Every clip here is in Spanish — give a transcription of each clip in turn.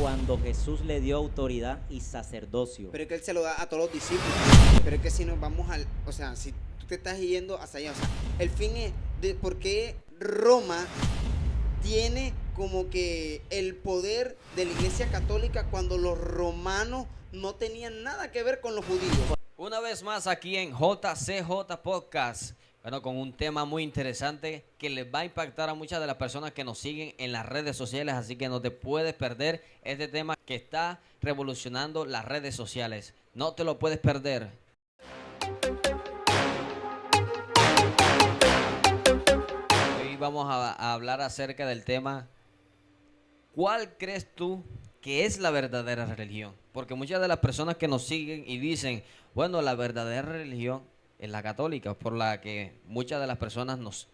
cuando Jesús le dio autoridad y sacerdocio. Pero es que él se lo da a todos los discípulos. Pero es que si nos vamos al, o sea, si tú te estás yendo hacia allá, o sea, el fin es de por qué Roma tiene como que el poder de la Iglesia Católica cuando los romanos no tenían nada que ver con los judíos. Una vez más aquí en JCJ Podcast, bueno, con un tema muy interesante que les va a impactar a muchas de las personas que nos siguen en las redes sociales, así que no te puedes perder este tema que está revolucionando las redes sociales. No te lo puedes perder. Hoy vamos a hablar acerca del tema, ¿cuál crees tú que es la verdadera religión? Porque muchas de las personas que nos siguen y dicen, bueno, la verdadera religión es la católica, por la que muchas de las personas nos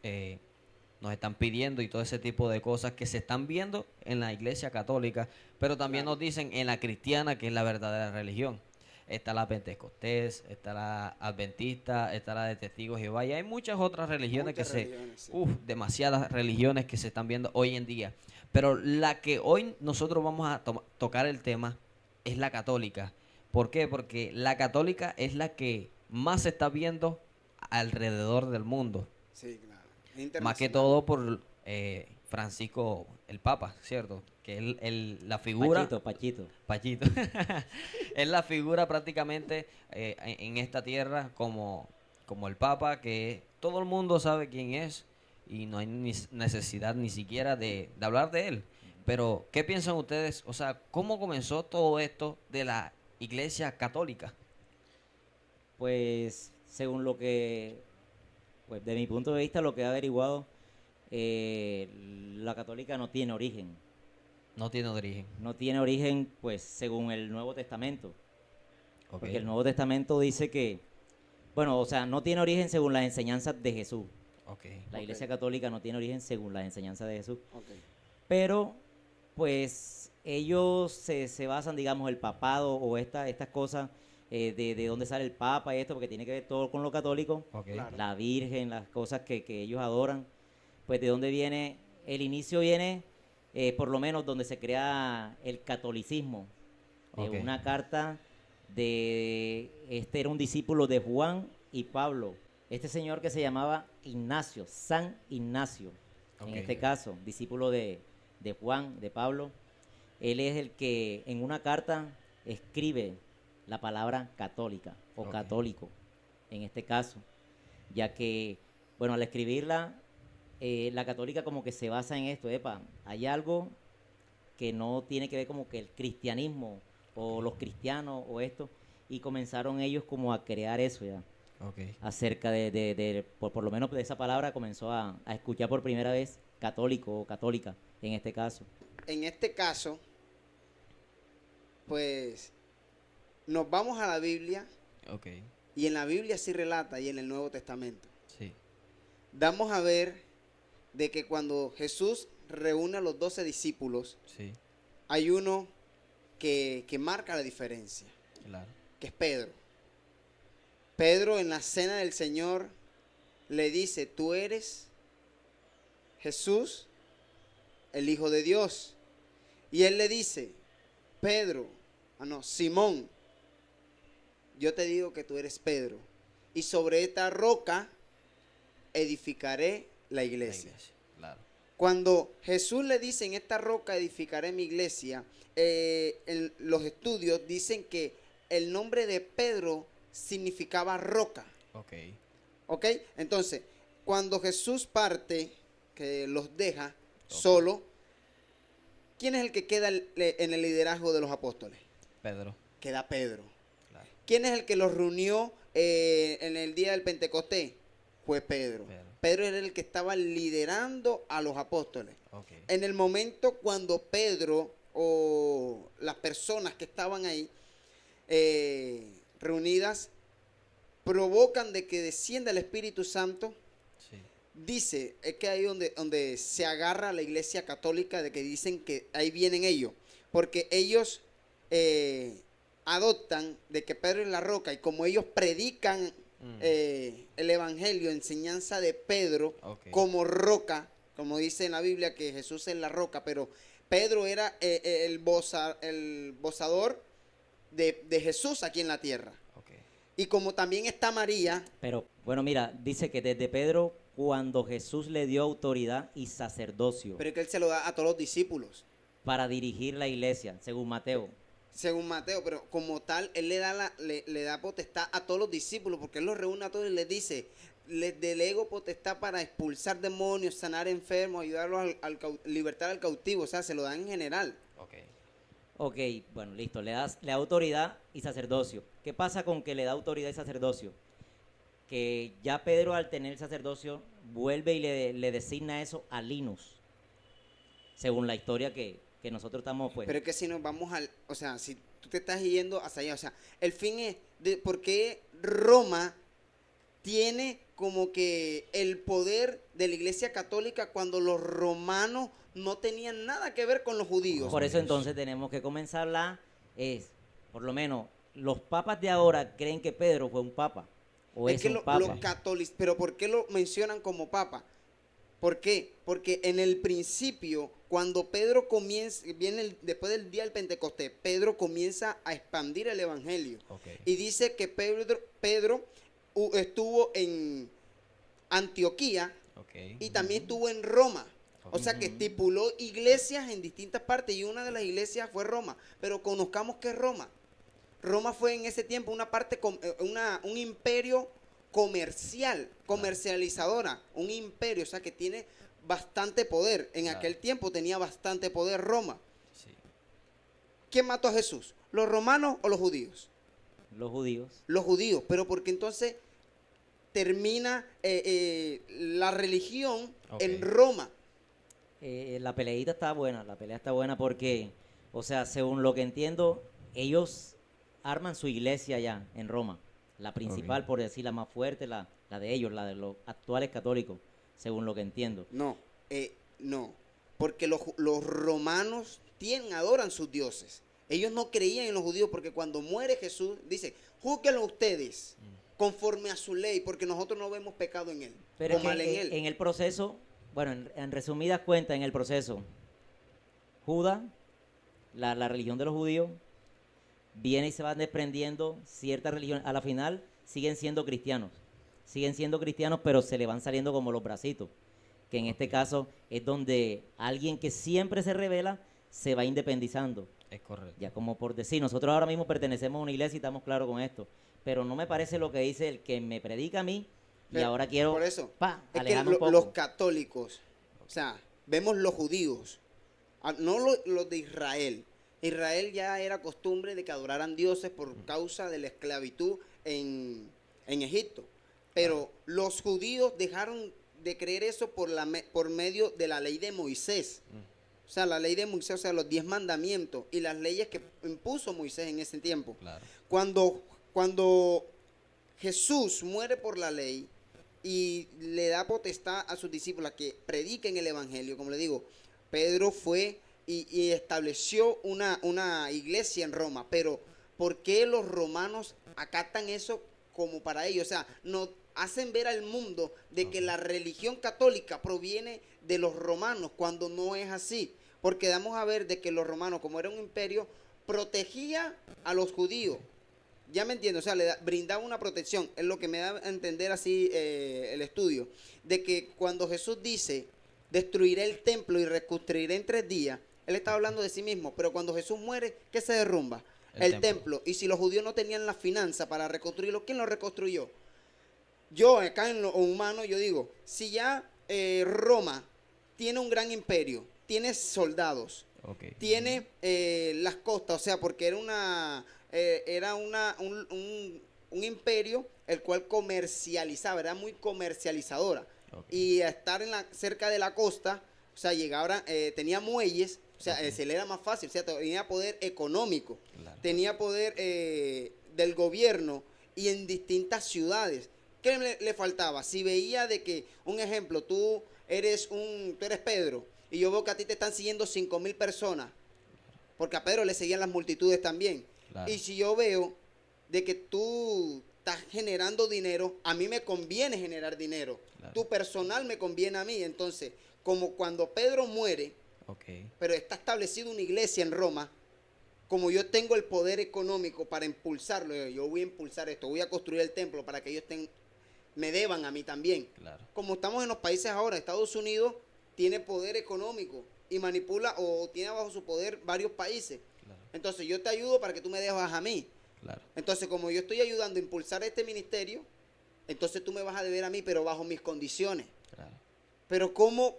están pidiendo y todo ese tipo de cosas que se están viendo en la iglesia católica, pero también nos dicen en la cristiana que es la verdadera religión. Está la pentecostés, está la adventista, está la de testigos de Jehová, y hay muchas otras religiones Sí. demasiadas religiones que se están viendo hoy en día. Pero la que hoy nosotros vamos a tocar el tema es la católica. ¿Por qué? Porque la católica es la que más se está viendo alrededor del mundo. Sí, claro. Más que todo por Francisco, el Papa, ¿cierto? Que la figura... Pachito. Pachito. Es la figura prácticamente en esta tierra como el Papa, que todo el mundo sabe quién es y no hay necesidad ni siquiera de hablar de él. Pero, ¿qué piensan ustedes? O sea, ¿cómo comenzó todo esto de la Iglesia Católica? Pues, según lo que, pues de mi punto de vista, lo que he averiguado, la católica no tiene origen. No tiene origen. No tiene origen, pues, según el Nuevo Testamento. Ok. Porque el Nuevo Testamento dice que, bueno, o sea, no tiene origen según las enseñanzas de Jesús. Ok. La Iglesia Católica no tiene origen según las enseñanzas de Jesús. Okay. Pero, pues, ellos se basan, digamos, el papado o estas cosas, de dónde sale el Papa y esto, porque tiene que ver todo con lo católico, Ok. Claro. la Virgen, las cosas que ellos adoran, pues de dónde viene, el inicio viene, por lo menos donde se crea el catolicismo, de Ok. una carta este era un discípulo de Juan y Pablo, este señor que se llamaba Ignacio, San Ignacio, Ok. en este caso, discípulo de Juan, de Pablo. Él es el que en una carta escribe la palabra católica o Ok. católico, en este caso, ya que, bueno, al escribirla, la católica como que se basa en esto, hay algo que no tiene que ver como que el cristianismo o los cristianos o esto, y comenzaron ellos como a crear eso ya, Ok. acerca por lo menos de esa palabra comenzó a escuchar por primera vez católico o católica, en este caso. En este caso, pues nos vamos a la Biblia Ok. y en la Biblia sí relata y en el Nuevo Testamento. Sí. Damos a ver de que cuando Jesús reúne a los 12 discípulos, Sí. hay uno que marca la diferencia, Claro. que es Pedro. Pedro en la cena del Señor le dice, tú eres Jesús, el Hijo de Dios. Y él le dice, Pedro, Simón, yo te digo que tú eres Pedro, y sobre esta roca edificaré la La iglesia. iglesia. Claro. Cuando Jesús le dice, en esta roca edificaré mi iglesia, en los estudios dicen que el nombre de Pedro significaba roca. Ok. ¿Ok? Entonces, cuando Jesús parte, que los deja Ok. solo, ¿quién es el que queda en el liderazgo de los apóstoles? Pedro. Queda Pedro. Claro. ¿Quién es el que los reunió en el día del Pentecostés? Fue Pedro. Pedro. Pedro era el que estaba liderando a los apóstoles. Ok. En el momento cuando Pedro o las personas que estaban ahí reunidas provocan de que descienda el Espíritu Santo, Sí. dice, es que ahí donde se agarra la iglesia católica, de que dicen que ahí vienen ellos, porque ellos adoptan de que Pedro es la roca, y como ellos predican el evangelio, enseñanza de Pedro Ok. como roca, como dice en la Biblia que Jesús es la roca, pero Pedro era el bozador de Jesús aquí en la tierra. Ok. Y como también está María, Pero bueno, mira, dice que desde Pedro, cuando Jesús le dio autoridad y sacerdocio pero es que él se lo da a todos los discípulos, para dirigir la iglesia, según Mateo. según Mateo, pero como tal, él le da potestad a todos los discípulos, porque él los reúne a todos y les dice, les delego potestad para expulsar demonios, sanar enfermos, ayudarlos libertar al cautivo, o sea, se lo da en general. Ok. Ok, bueno, listo, le da autoridad y sacerdocio. ¿Qué pasa con que le da autoridad y sacerdocio? Que ya Pedro, al tener el sacerdocio, vuelve y le designa eso a Linus, según la historia que nosotros estamos, pues. Pero es que si nos vamos o sea, si tú te estás yendo hacia allá, o sea, el fin es de por qué Roma tiene como que el poder de la Iglesia Católica cuando los romanos no tenían nada que ver con los judíos. Por eso entonces tenemos que comenzarla, por lo menos, los papas de ahora creen que Pedro fue un papa, o Es es que un los papa. católicos, pero ¿por qué lo mencionan como papa? ¿Por qué? Porque en el principio, cuando Pedro comienza, después del día del Pentecostés, Pedro comienza a expandir el evangelio. Ok. Y dice que Pedro estuvo en Antioquía Ok. y también estuvo en Roma. O sea que Ujú. estipuló iglesias en distintas partes y una de las iglesias fue Roma. Pero conozcamos que es Roma. Roma fue en ese tiempo una parte, un imperio comercial, comercializadora, un imperio, o sea que tiene bastante poder. En Claro. aquel tiempo tenía bastante poder Roma. Sí. ¿Quién mató a Jesús? ¿Los romanos o los judíos? Los judíos. Los judíos, pero porque entonces termina la religión Ok. en Roma. La peleita está buena, la pelea está buena porque, o sea, según lo que entiendo, ellos arman su iglesia allá en Roma, la principal, Ok. por decir la más fuerte, la de ellos, la de los actuales católicos, según lo que entiendo. No, porque los romanos adoran sus dioses. Ellos no creían en los judíos porque cuando muere Jesús, dice, júzguenlo ustedes conforme a su ley, porque nosotros no vemos pecado en él, Pero o es que mal en él. en el proceso, bueno, en resumidas cuentas, en el proceso, Judá, la religión de los judíos, viene y se van desprendiendo ciertas religiones. A la final siguen siendo cristianos, pero se le van saliendo como los bracitos. Que en este caso es donde alguien que siempre se revela se va independizando. Es correcto. Ya como por decir, nosotros ahora mismo pertenecemos a una iglesia y estamos claros con esto. Pero no me parece lo que dice el que me predica a mí y Pero, ahora quiero por eso, es que alejarme un poco. los católicos, o sea, vemos los judíos, no los de Israel. Israel ya era costumbre de que adoraran dioses por causa de la esclavitud en Egipto. Pero los judíos dejaron de creer eso por medio de la ley de Moisés. O sea, la ley de Moisés, o sea, los 10 mandamientos y las leyes que impuso Moisés en ese tiempo. Claro. Cuando Jesús muere por la ley y le da potestad a sus discípulos a que prediquen el evangelio, como le digo, Pedro fue y estableció una iglesia en Roma. Pero ¿por qué los romanos acatan eso como para ellos? O sea, nos hacen ver al mundo de que la religión católica proviene de los romanos, cuando no es así. Porque damos a ver de que los romanos, como era un imperio, protegía a los judíos. Ya me entiendo, o sea, brindaba una protección. Es lo que me da a entender así el estudio. De que cuando Jesús dice, destruiré el templo y reconstruiré en 3 días, él está hablando de sí mismo. Pero cuando Jesús muere, ¿qué se derrumba? El templo. Y si los judíos no tenían la finanza para reconstruirlo, ¿quién lo reconstruyó? Yo, acá en lo humano, yo digo, si ya Roma tiene un gran imperio, tiene soldados, Ok. tiene las costas, o sea, porque era un imperio el cual comercializaba, era muy comercializadora. Ok. Y a estar cerca de la costa, o sea, tenía muelles, o sea, Ok. se le era más fácil, o sea, tenía poder económico, Claro. tenía poder del gobierno y en distintas ciudades. ¿Qué le faltaba? Si veía de que, un ejemplo, tú eres Pedro, y yo veo que a ti te están siguiendo 5,000 personas, porque a Pedro le seguían las multitudes también. Claro. Y si yo veo de que tú estás generando dinero, a mí me conviene generar dinero. Claro. Tu personal me conviene a mí. Entonces, como cuando Pedro muere, Ok. pero está establecido una iglesia en Roma, como yo tengo el poder económico para impulsarlo, yo voy a impulsar esto, voy a construir el templo para que ellos me deban a mí también. Claro. Como estamos en los países ahora, Estados Unidos tiene poder económico y manipula o tiene bajo su poder varios países. Claro. Entonces yo te ayudo para que tú me debas a mí. Claro. Entonces como yo estoy ayudando a impulsar este ministerio, entonces tú me vas a deber a mí, pero bajo mis condiciones. Claro. Pero ¿cómo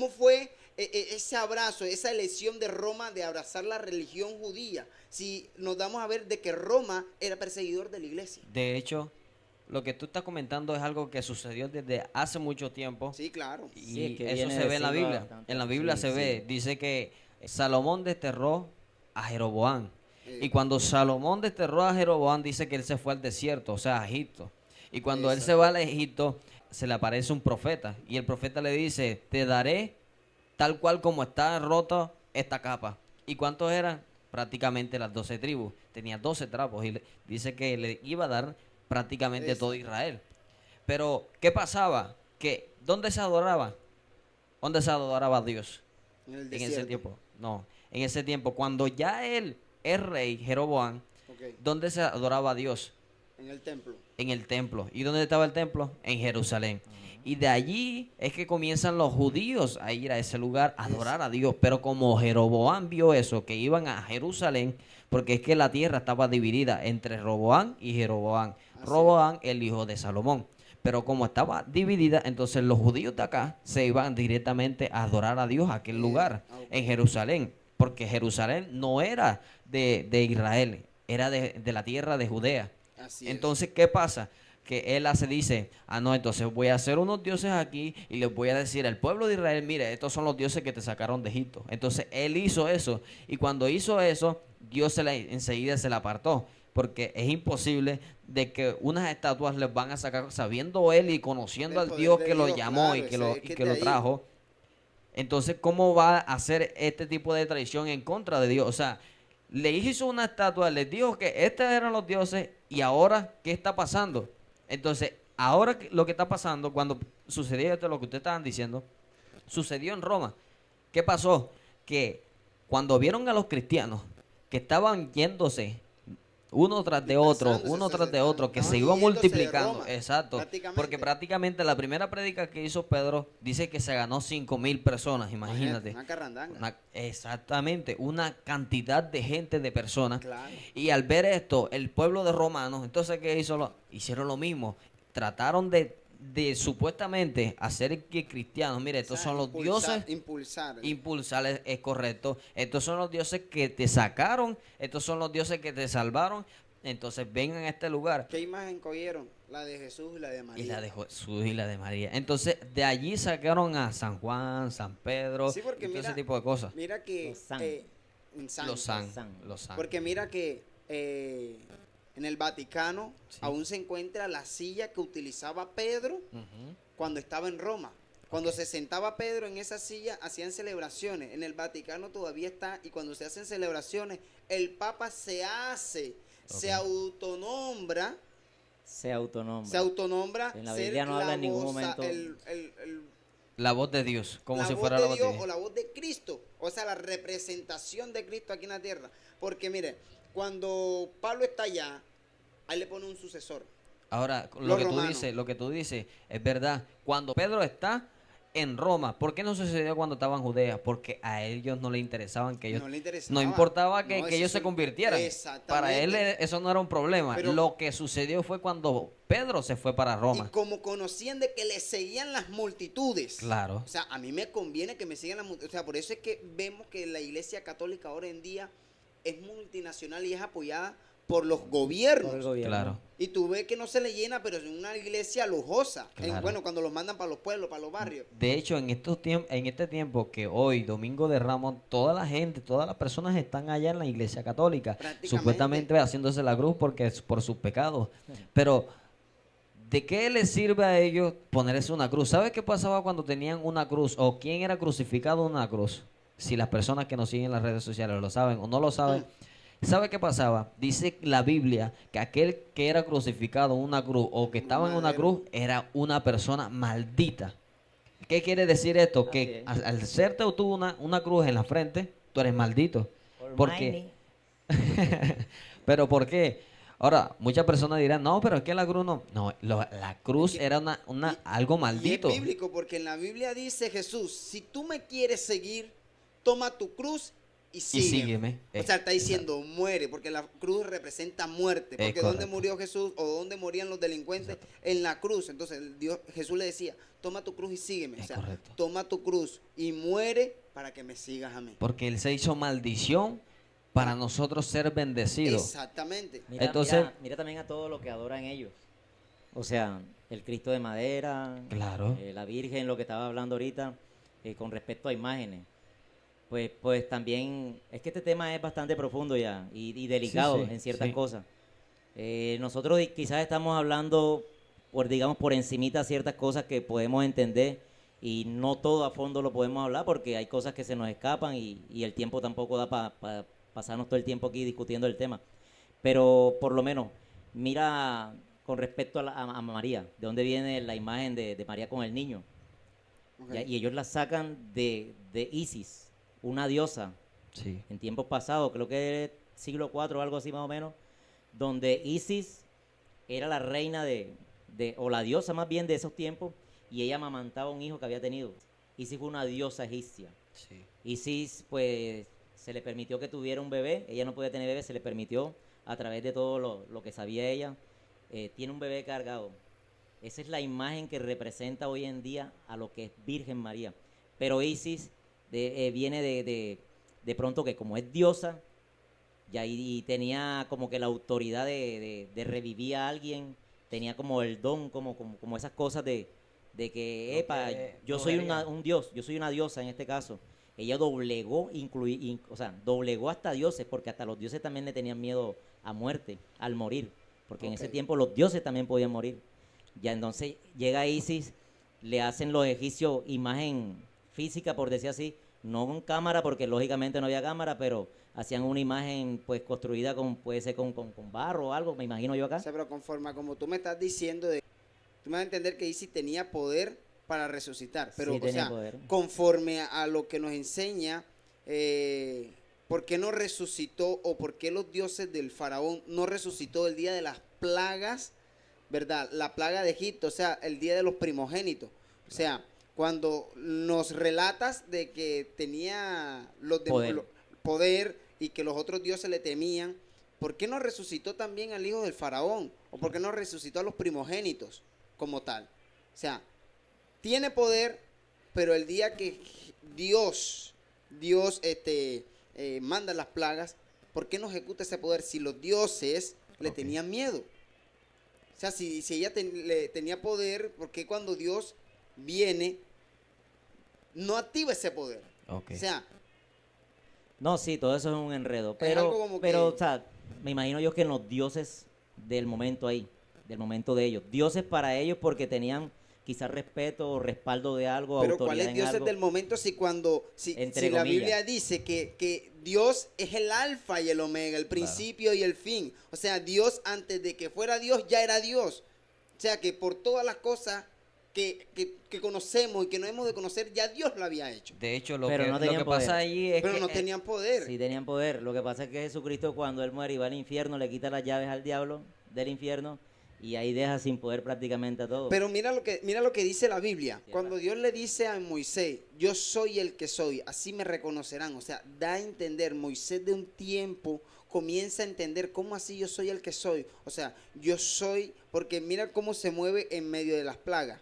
fue ese abrazo, esa elección de Roma de abrazar la religión judía? Si nos damos a ver de que Roma era perseguidor de la iglesia. De hecho, lo que tú estás comentando es algo que sucedió desde hace mucho tiempo. Sí, claro. Y Sí, es que eso viene se de ve en la siglos Biblia. bastante. En la Biblia Sí, se sí. ve, dice que Salomón desterró a Jeroboam. Y Eh, cuando Salomón desterró a Jeroboam, dice que él se fue al desierto, o sea, a Egipto. Y cuando él se Exacto. va al Egipto, se le aparece un profeta. Y el profeta le dice, te daré tal cual como está rota esta capa. ¿Y cuántos eran? Prácticamente las 12 tribus. Tenía 12 trapos y dice que le iba a dar prácticamente todo Israel. Pero, ¿qué pasaba? Que, ¿dónde se adoraba? ¿Dónde se adoraba a Dios? En el En desierto. ese tiempo. No, en ese tiempo, cuando ya él es rey, Jeroboam, Ok, ¿dónde se adoraba a Dios? en el templo. En el templo. ¿Y dónde estaba el templo? En Jerusalén. Y de allí es que comienzan los judíos a ir a ese lugar a adorar a Dios. Pero como Jeroboam vio eso, que iban a Jerusalén, porque es que la tierra estaba dividida entre Roboam y Jeroboam. Así Roboam, el hijo de Salomón. Pero como estaba dividida, entonces los judíos de acá se iban directamente a adorar a Dios a aquel lugar, ok. en Jerusalén. Porque Jerusalén no era de Israel, era de la tierra de Judea. Así es. Entonces, ¿qué pasa? Que él dice, no, entonces voy a hacer unos dioses aquí y les voy a decir al pueblo de Israel, mire, estos son los dioses que te sacaron de Egipto. Entonces, él hizo eso. Y cuando hizo eso, Dios enseguida se la apartó. Porque es imposible de que unas estatuas les van a sacar, sabiendo él y conociendo Del al poder Dios de que lo Dios, llamó y claro, que eso lo, es y que que de lo ahí. trajo. Entonces, ¿cómo va a hacer este tipo de traición en contra de Dios? O sea, le hizo una estatua, les dijo que estos eran los dioses y ahora, ¿qué está pasando? Entonces, ahora lo que está pasando, cuando sucedió esto, lo que ustedes estaban diciendo, sucedió en Roma. ¿Qué pasó? Que cuando vieron a los cristianos que estaban yéndose uno tras de otro, que se iba estaban yéndose de multiplicando, Roma, exacto, prácticamente. porque prácticamente la primera prédica que hizo Pedro dice que se ganó 5,000 personas, imagínate. Una carrandanga. Exactamente, una cantidad de gente, de personas. Claro. Y al ver esto, el pueblo de romanos, entonces, ¿qué hizo? Hicieron lo mismo. Trataron de supuestamente hacer que cristianos, mire, estos O sea, son los dioses. Impulsar. Impulsar es correcto. Estos son los dioses que te sacaron. Estos son los dioses que te salvaron. Entonces vengan a este lugar. ¿Qué imagen cogieron? La de Jesús y la de María. Y la de Jesús y la de María. Entonces de allí sacaron a San Juan, San Pedro, Sí, porque y todo mira, ese tipo de cosas. Mira que Los san. en san, Los san, San. los san. Porque mira que en el Vaticano Sí. aún se encuentra la silla que utilizaba Pedro Ujú. cuando estaba en Roma. Cuando se sentaba Pedro en esa silla, hacían celebraciones. En el Vaticano todavía está, y cuando se hacen celebraciones, el Papa se autonombra, Se autonombra. se autonombra En la ser Biblia no habla en ningún voz, momento. La voz de Dios, como la si voz fuera de la voz de Dios Dios. o la voz de Cristo, o sea, la representación de Cristo aquí en la tierra. Porque mire, cuando Pablo está allá, ahí le pone un sucesor. Ahora, Los lo que romanos. tú dices es verdad. Cuando Pedro está en Roma, ¿por qué no sucedió cuando estaba en Judea? Porque a ellos no les interesaban que ellos No le interesaba. no importaba que No, ellos eso se convirtieran. exactamente. Para él eso no era un problema. Pero- Lo que sucedió fue cuando Pedro se fue para Y Roma. como conocían de que le seguían las multitudes. Claro. O sea, a mí me conviene que me sigan las multitudes. O sea, por eso es que vemos que la iglesia católica ahora en día es multinacional y es apoyada por los gobiernos. Por el gobierno. Claro. Y tú ves que no se le llena, pero es una iglesia lujosa. Claro. Bueno, cuando los mandan para los pueblos, para los barrios. De hecho, en este tiempo que hoy, Domingo de Ramos, toda la gente, todas las personas están allá en la iglesia católica, Prácticamente. supuestamente haciéndose la cruz porque es por sus pecados. Pero, ¿de qué les sirve a ellos ponerse una cruz? ¿Sabes qué pasaba cuando tenían una cruz? ¿O quién era crucificado en una cruz? Si las personas que nos siguen en las redes sociales lo saben o no lo saben. ¿Sabe qué pasaba? Dice la Biblia que aquel que era crucificado en una cruz o que estaba en una Madero. cruz era una persona maldita. ¿Qué quiere decir esto? Así Que es. al serte tú una cruz en la frente, tú eres maldito. ¿Por qué? ¿Pero por qué? Ahora, muchas personas dirán, no, pero es que la cruz no. No, la Es cruz que- era y, algo y es maldito. bíblico porque en la Biblia dice Jesús, si tú me quieres seguir, toma tu cruz y Y sígueme. sígueme. O sea, está diciendo, Exacto. muere, porque la cruz representa muerte. Es Porque ¿dónde correcto. murió Jesús o dónde morían los delincuentes? Exacto. En la cruz. Entonces Jesús le decía, toma tu cruz y sígueme. O Es sea, correcto. toma tu cruz y muere para que me sigas a mí. Porque Él se hizo maldición para nosotros ser bendecidos. Exactamente. Mira, Entonces- mira también a todo lo que adoran ellos. O sea, el Cristo de madera, Claro. la Virgen, lo que estaba hablando ahorita, con respecto a imágenes. Pues también, es que este tema es bastante profundo ya y delicado Sí, sí, en ciertas sí. cosas. Nosotros quizás estamos hablando, digamos, por encimita ciertas cosas que podemos entender y no todo a fondo lo podemos hablar porque hay cosas que se nos escapan y el tiempo tampoco da para pasarnos todo el tiempo aquí discutiendo el tema. Pero por lo menos, mira con respecto a María, de dónde viene la imagen de María con el niño. Ok. Ya, y ellos la sacan de Isis, una diosa, Sí. en tiempos pasados, creo que es siglo IV o algo así más o menos, donde Isis era la reina o la diosa más bien de esos tiempos, y ella amamantaba un hijo que había tenido. Isis fue una diosa egipcia. Sí. Isis, pues, se le permitió que tuviera un bebé, ella no podía tener bebé, se le permitió a través de todo lo que sabía ella, tiene un bebé cargado. Esa es la imagen que representa hoy en día a lo que es Virgen María. Pero Isis viene de pronto que como es diosa, ya y tenía como que la autoridad de revivir a alguien, tenía como el don, como esas cosas de que, Lo epa, que yo soy brujería. un dios, yo soy una diosa en este caso. Ella doblegó, o sea, doblegó hasta dioses, porque hasta los dioses también le tenían miedo a muerte, al morir, porque en ese Ok. tiempo los dioses también podían morir. Ya entonces llega Isis, le hacen los egipcios imagen física, por decir así, no con cámara, porque lógicamente no había cámara, pero hacían una imagen pues construida puede ser con barro o algo, me imagino yo O acá. sea, pero conforme a como tú me estás diciendo, tú me vas a entender que Isis tenía poder para resucitar. Pero, Sí, o tenía sea, poder. conforme a lo que nos enseña, ¿por qué no resucitó o por qué los dioses del faraón no resucitó el día de las plagas, verdad? La plaga de Egipto, o sea, el día de los primogénitos. O sea, cuando nos relatas de que tenía Poder. poder y que los otros dioses le temían, ¿por qué no resucitó también al hijo del faraón? ¿O por qué no resucitó a los primogénitos como tal? O sea, tiene poder, pero el día que Dios manda las plagas, ¿por qué no ejecuta ese poder si los dioses le Ok. tenían miedo? O sea, si ella le tenía poder, ¿por qué cuando Dios viene no activa ese poder? Ok. O sea, No, sí, todo eso es un enredo, algo como pero, que- o sea, me imagino yo que en los dioses del momento ahí, del momento de ellos, dioses para ellos porque tenían quizás respeto o respaldo de algo, pero autoridad ¿cuáles en dioses algo. del momento si Entre la comillas. Biblia dice que Dios es el alfa y el omega, el principio y el fin? O sea, Dios antes de que fuera Dios ya era Dios. O sea, que por todas las cosas que conocemos y que no hemos de conocer, ya Dios lo había hecho. De hecho, Pero no lo tenían que pasa poder. allí es Pero que no tenían poder. Sí tenían poder. Lo que pasa es que Jesucristo cuando él muere y va al infierno le quita las llaves al diablo del infierno y ahí deja sin poder prácticamente a todos. Pero mira lo que dice la Biblia. Sí, Cuando Dios le dice a Moisés, yo soy el que soy, así me reconocerán. O sea, da a entender, Moisés de un tiempo comienza a entender cómo así yo soy el que soy. O sea, yo soy, porque mira cómo se mueve en medio de las plagas.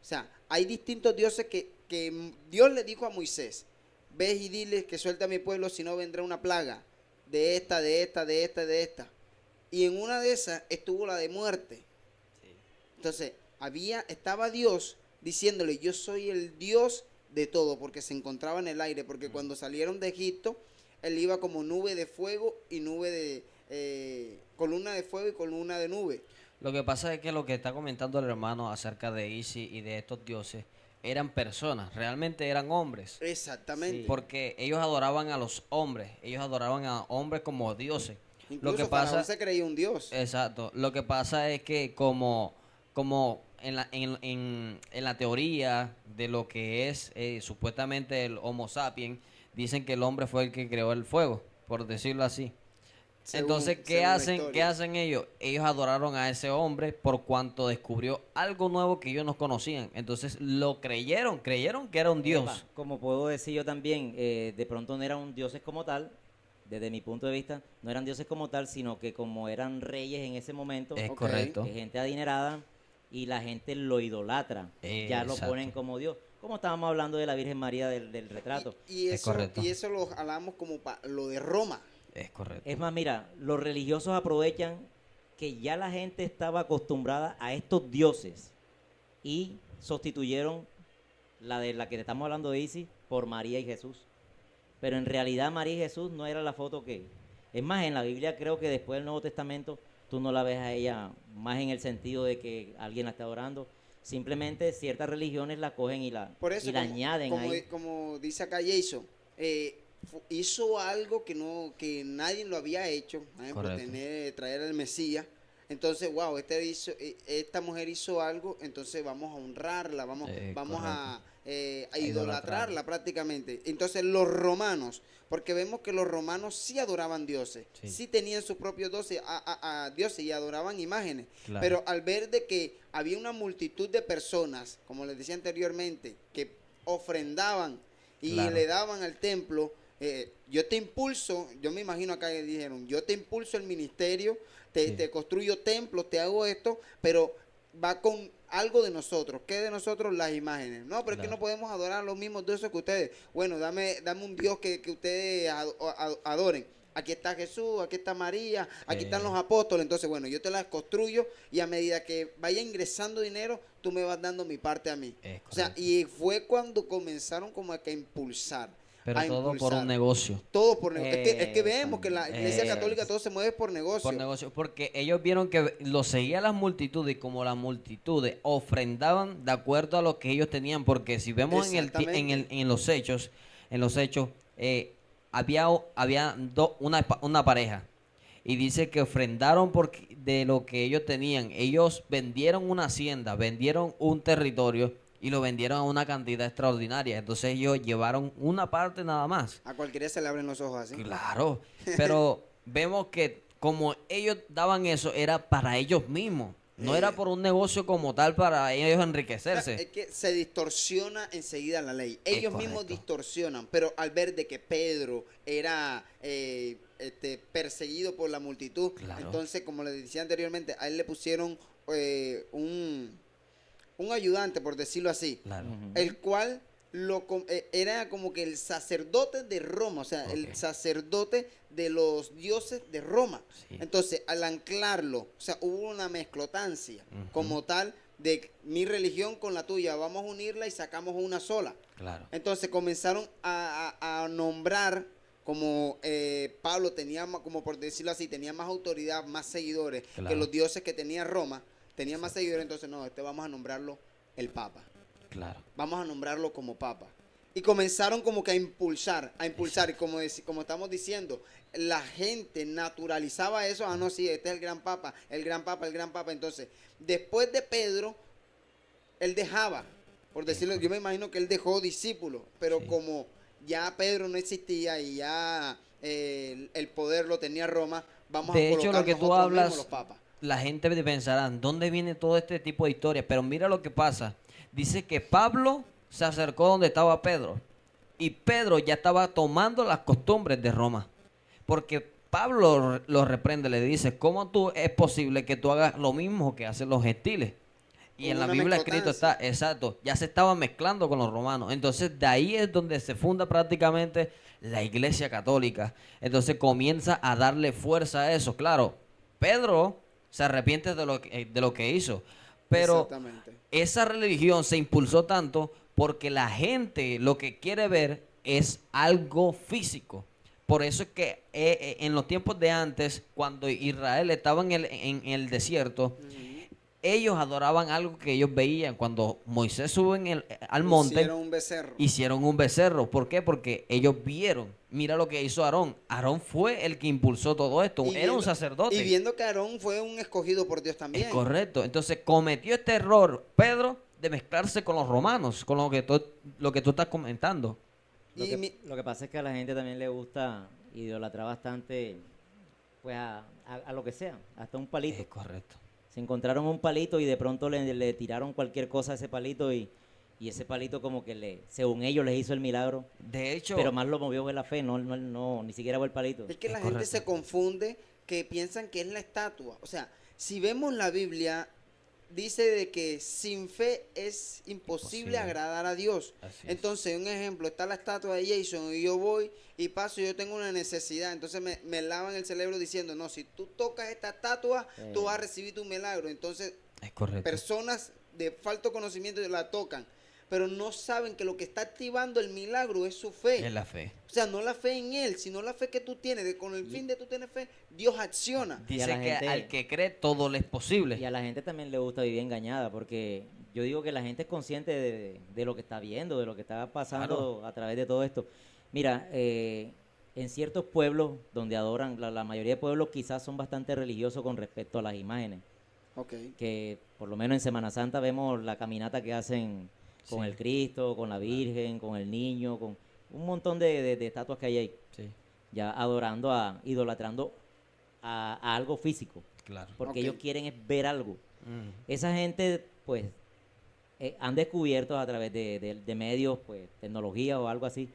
O sea, hay distintos dioses que Dios le dijo a Moisés, ve y dile que suelta a mi pueblo, si no vendrá una plaga de esta, de esta, de esta, de esta. Y en una de esas estuvo la de muerte. Entonces, estaba Dios diciéndole, yo soy el Dios de todo, porque se encontraba en el aire, porque cuando salieron de Egipto, él iba como nube de fuego y columna de fuego y columna de nube. lo que pasa es que lo que está comentando el hermano acerca de Isis y de estos dioses eran personas, realmente eran hombres. Exactamente. Sí. Porque ellos adoraban a los hombres, ellos adoraban a hombres como dioses. Incluso Lo que Faraón pasa, se creía un dios. exacto, lo que pasa es que como en la teoría de lo que es supuestamente el Homo sapiens, dicen que el hombre fue el que creó el fuego, por decirlo así. Entonces, ¿qué según la hacen? ¿Qué historia. hacen ellos? Ellos adoraron a ese hombre por cuanto descubrió algo nuevo que ellos no conocían. Entonces lo creyeron que era un Epa, dios. como puedo decir yo también, de pronto no eran dioses como tal, desde mi punto de vista, no eran dioses como tal, sino que como eran reyes en ese momento, Es Ok. correcto. gente adinerada, y la gente lo idolatra, ya lo Exacto. ponen como Dios. Como estábamos hablando de la Virgen María del retrato. Y Es eso, correcto. y eso lo hablamos como lo de Roma. Es correcto. Es más, mira, los religiosos aprovechan que ya la gente estaba acostumbrada a estos dioses y sustituyeron la de la que te estamos hablando de Isis por María y Jesús. Pero en realidad María y Jesús no era la foto que... Es más, en la Biblia creo que después del Nuevo Testamento tú no la ves a ella más en el sentido de que alguien la está adorando. Simplemente ciertas religiones la cogen Por eso, y la como, añaden como, ahí. como dice acá Jason, hizo algo que nadie lo había hecho, por ejemplo, Correcto. traer al Mesías. Entonces, wow, esta mujer hizo algo, entonces vamos a honrarla, vamos a idolatrarla prácticamente. Entonces los romanos, porque vemos que los romanos sí adoraban dioses, Sí. sí tenían sus propios dioses, a dioses y adoraban imágenes. Claro. Pero al ver de que había una multitud de personas, como les decía anteriormente, que ofrendaban y Claro. le daban al templo, yo te impulso, yo me imagino acá que dijeron, yo te impulso el ministerio, Sí. te construyo templos, te hago esto, pero va con algo de nosotros. ¿Qué de nosotros? Las imágenes. No, pero es que Claro. no podemos adorar los mismos dioses que ustedes. Bueno, dame un Dios que ustedes adoren. Aquí está Jesús, aquí está María, aquí están los apóstoles. Entonces, bueno, yo te las construyo y a medida que vaya ingresando dinero, tú me vas dando mi parte a mí. Es O sea, correcto. y fue cuando comenzaron como a que impulsar. Pero a todo por impulsar. un negocio. Todo por negocio. Es que vemos que la iglesia Eh, católica todo se mueve por negocio. Por negocio, porque ellos vieron que lo seguían las multitudes y como las multitudes ofrendaban de acuerdo a lo que ellos tenían, porque si vemos Exactamente. en los hechos, había una pareja y dice que ofrendaron de lo que ellos tenían. Ellos vendieron una hacienda, vendieron un territorio y lo vendieron a una cantidad extraordinaria. Entonces ellos llevaron una parte nada más. A cualquiera se le abren los ojos así. Claro, pero vemos que como ellos daban eso era para ellos mismos, no era por un negocio como tal para ellos O sea, enriquecerse. es que se distorsiona enseguida la ley. Ellos mismos correcto. distorsionan, pero al ver de que Pedro era perseguido por la multitud, Claro. entonces, como les decía anteriormente, a él le pusieron un ayudante, por decirlo así, Claro. Ujú. el cual era como que el sacerdote de Roma, o sea, Ok. el sacerdote de los dioses de Roma. Sí. Entonces, al anclarlo, o sea, hubo una mezclotancia Ujú. como tal de mi religión con la tuya, vamos a unirla y sacamos una sola. Claro. Entonces comenzaron a nombrar, como Pablo tenía, como por decirlo así, tenía más autoridad, más seguidores que Claro. los dioses que tenía Roma, tenía más seguidores, entonces no, vamos a nombrarlo el Papa. Claro. Vamos a nombrarlo como Papa. Y comenzaron como que a impulsar. Y como estamos diciendo, la gente naturalizaba eso. Ah, no, sí, este es el gran Papa, el gran Papa, el gran Papa. Entonces, después de Pedro, él dejaba, por decirlo, yo me imagino que él dejó discípulos, pero Sí. como ya Pedro no existía y ya el poder lo tenía Roma, vamos De a hecho, colocar lo que tú nosotros mismos hablas, los papas. la gente pensará, ¿dónde viene todo este tipo de historias? Pero mira lo que pasa. Dice que Pablo se acercó donde estaba Pedro. Y Pedro ya estaba tomando las costumbres de Roma. Porque Pablo lo reprende, le dice, ¿cómo tú es posible que tú hagas lo mismo que hacen los gentiles? Y Hubo en la una Biblia escrito está, mezclotancia. exacto, ya se estaba mezclando con los romanos. Entonces de ahí es donde se funda prácticamente la iglesia católica. Entonces comienza a darle fuerza a eso. Claro, Pedro se arrepiente de lo que hizo. Pero Exactamente. esa religión se impulsó tanto porque la gente lo que quiere ver es algo físico. Por eso es que en los tiempos de antes, cuando Israel estaba en el desierto, ellos adoraban algo que ellos veían. Cuando Moisés sube al monte, Hicieron un becerro. hicieron un becerro. ¿Por qué? Porque ellos vieron. mira lo que hizo Aarón. Aarón fue el que impulsó todo esto. Y Era viendo- un sacerdote. Y viendo que Aarón fue un escogido por Dios también. Es correcto. Entonces cometió este error Pedro de mezclarse con los romanos, con lo que tú estás comentando. Lo Y que, mi- lo que pasa es que a la gente también le gusta idolatrar bastante, pues a lo que sea, hasta un palito. Es correcto. Se encontraron un palito y de pronto le tiraron cualquier cosa a ese palito y ese palito como que según ellos les hizo el milagro, De hecho, pero más lo movió fue la fe, no, ni siquiera fue el palito. Es que Es la gente correcto. se confunde, que piensan que es la estatua. O sea, si vemos la Biblia, dice de que sin fe es imposible Imposible. agradar a Dios. Así es. Entonces, un ejemplo, está la estatua de Jason y yo voy y paso, yo tengo una necesidad. Entonces me lavan el cerebro diciendo, no, si tú tocas esta estatua, tú vas a recibir tu milagro. Entonces, es correcto. personas de falto conocimiento la tocan, pero no saben que lo que está activando el milagro es su fe. Es la fe. O sea, no la fe en él, sino la fe que tú tienes. Con el fin de tú tener fe, Dios acciona. Dice la que gente- al que cree todo le es posible. Y a la gente también le gusta vivir engañada, porque yo digo que la gente es consciente de lo que está viendo, de lo que está pasando a través de todo esto. Mira, en ciertos pueblos donde adoran, la mayoría de pueblos quizás son bastante religiosos con respecto a las imágenes, Ok. que por lo menos en Semana Santa vemos la caminata que hacen con Sí. el Cristo, con la Virgen, con el niño, con un montón de estatuas que hay ahí, Sí, ya idolatrando a algo físico, claro. porque Ok. ellos quieren es ver algo. Mm, Esa gente, pues, han descubierto a través de medios, pues, tecnología o algo así,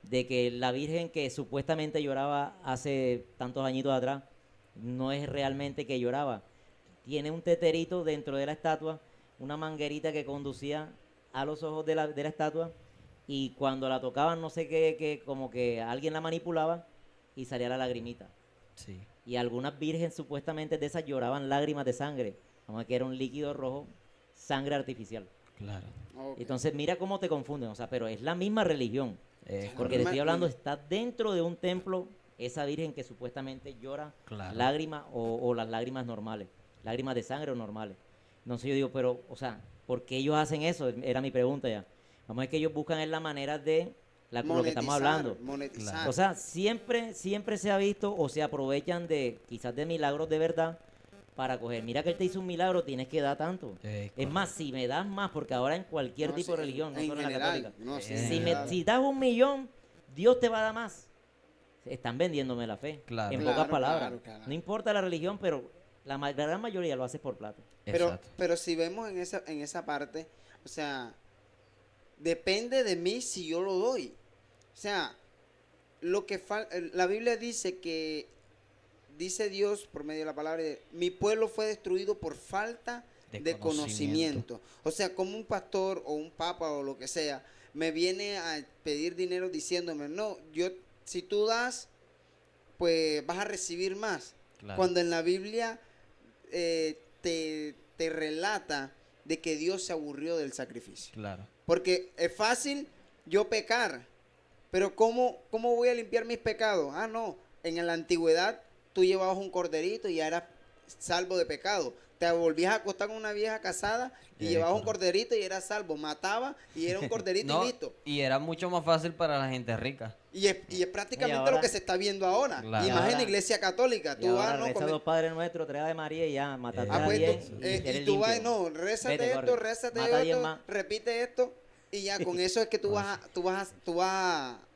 de que la Virgen que supuestamente lloraba hace tantos añitos atrás, no es realmente que lloraba. Tiene un teterito dentro de la estatua, una manguerita que conducía a los ojos de la estatua, y cuando la tocaban, no sé qué, como que alguien la manipulaba y salía la lagrimita. sí, Y algunas virgen supuestamente de esas lloraban lágrimas de sangre, como que era un líquido rojo, sangre artificial. claro. Ok. Entonces mira cómo te confunden, o sea, pero es la misma religión, Es porque te misma- estoy hablando, está dentro de un templo esa virgen que supuestamente llora Claro. lágrimas o las lágrimas normales, lágrimas de sangre o normales. No sé, yo digo, pero, o sea, ¿por qué ellos hacen eso? Era mi pregunta ya. Vamos a ver que ellos buscan en la manera de lo que estamos hablando. Monetizar. O sea, siempre se ha visto o se aprovechan de quizás de milagros de verdad para coger. Mira que él te hizo un milagro, tienes que dar tanto. Es más, si me das más, porque ahora en cualquier No, tipo sí, de religión, no en solo en la general, católica, no, sí, en en si, general. si das 1 millón, Dios te va a dar más. Están vendiéndome la fe, Claro. en Claro, pocas palabras. claro. No importa la religión, pero la gran mayoría lo hace por plata. Exacto. Pero si vemos en esa parte, o sea, depende de mí si yo lo doy. O sea, la Biblia dice que dice Dios por medio de la palabra, mi pueblo fue destruido por falta De de conocimiento. O sea, como un pastor o un papa o lo que sea, me viene a pedir dinero diciéndome, no, si tú das, pues vas a recibir más. Claro. Cuando en la Biblia te relata de que Dios se aburrió del sacrificio. Claro. Porque es fácil yo pecar, pero ¿cómo voy a limpiar mis pecados? Ah, no, en la antigüedad tú llevabas un corderito y ya eras salvo de pecado. Te volvías a acostar con una vieja casada y llevabas un correcto. corderito y eras salvo. Mataba y era un corderito No, y listo. y era mucho más fácil para la gente rica. Y es prácticamente Y ahora- lo que se está viendo ahora. Claro. Y más en Ahora- la iglesia católica. Y Tú ahora vas, ¿no? reza 2 Padres Nuestros, 3 Ave María y ya, mataste Ah, a pues 10 tú, y eres y tú vas, limpio. no, rézate Vete, esto, corre. rézate Mata a 10 esto, más. repite esto, y ya con eso es que tú vas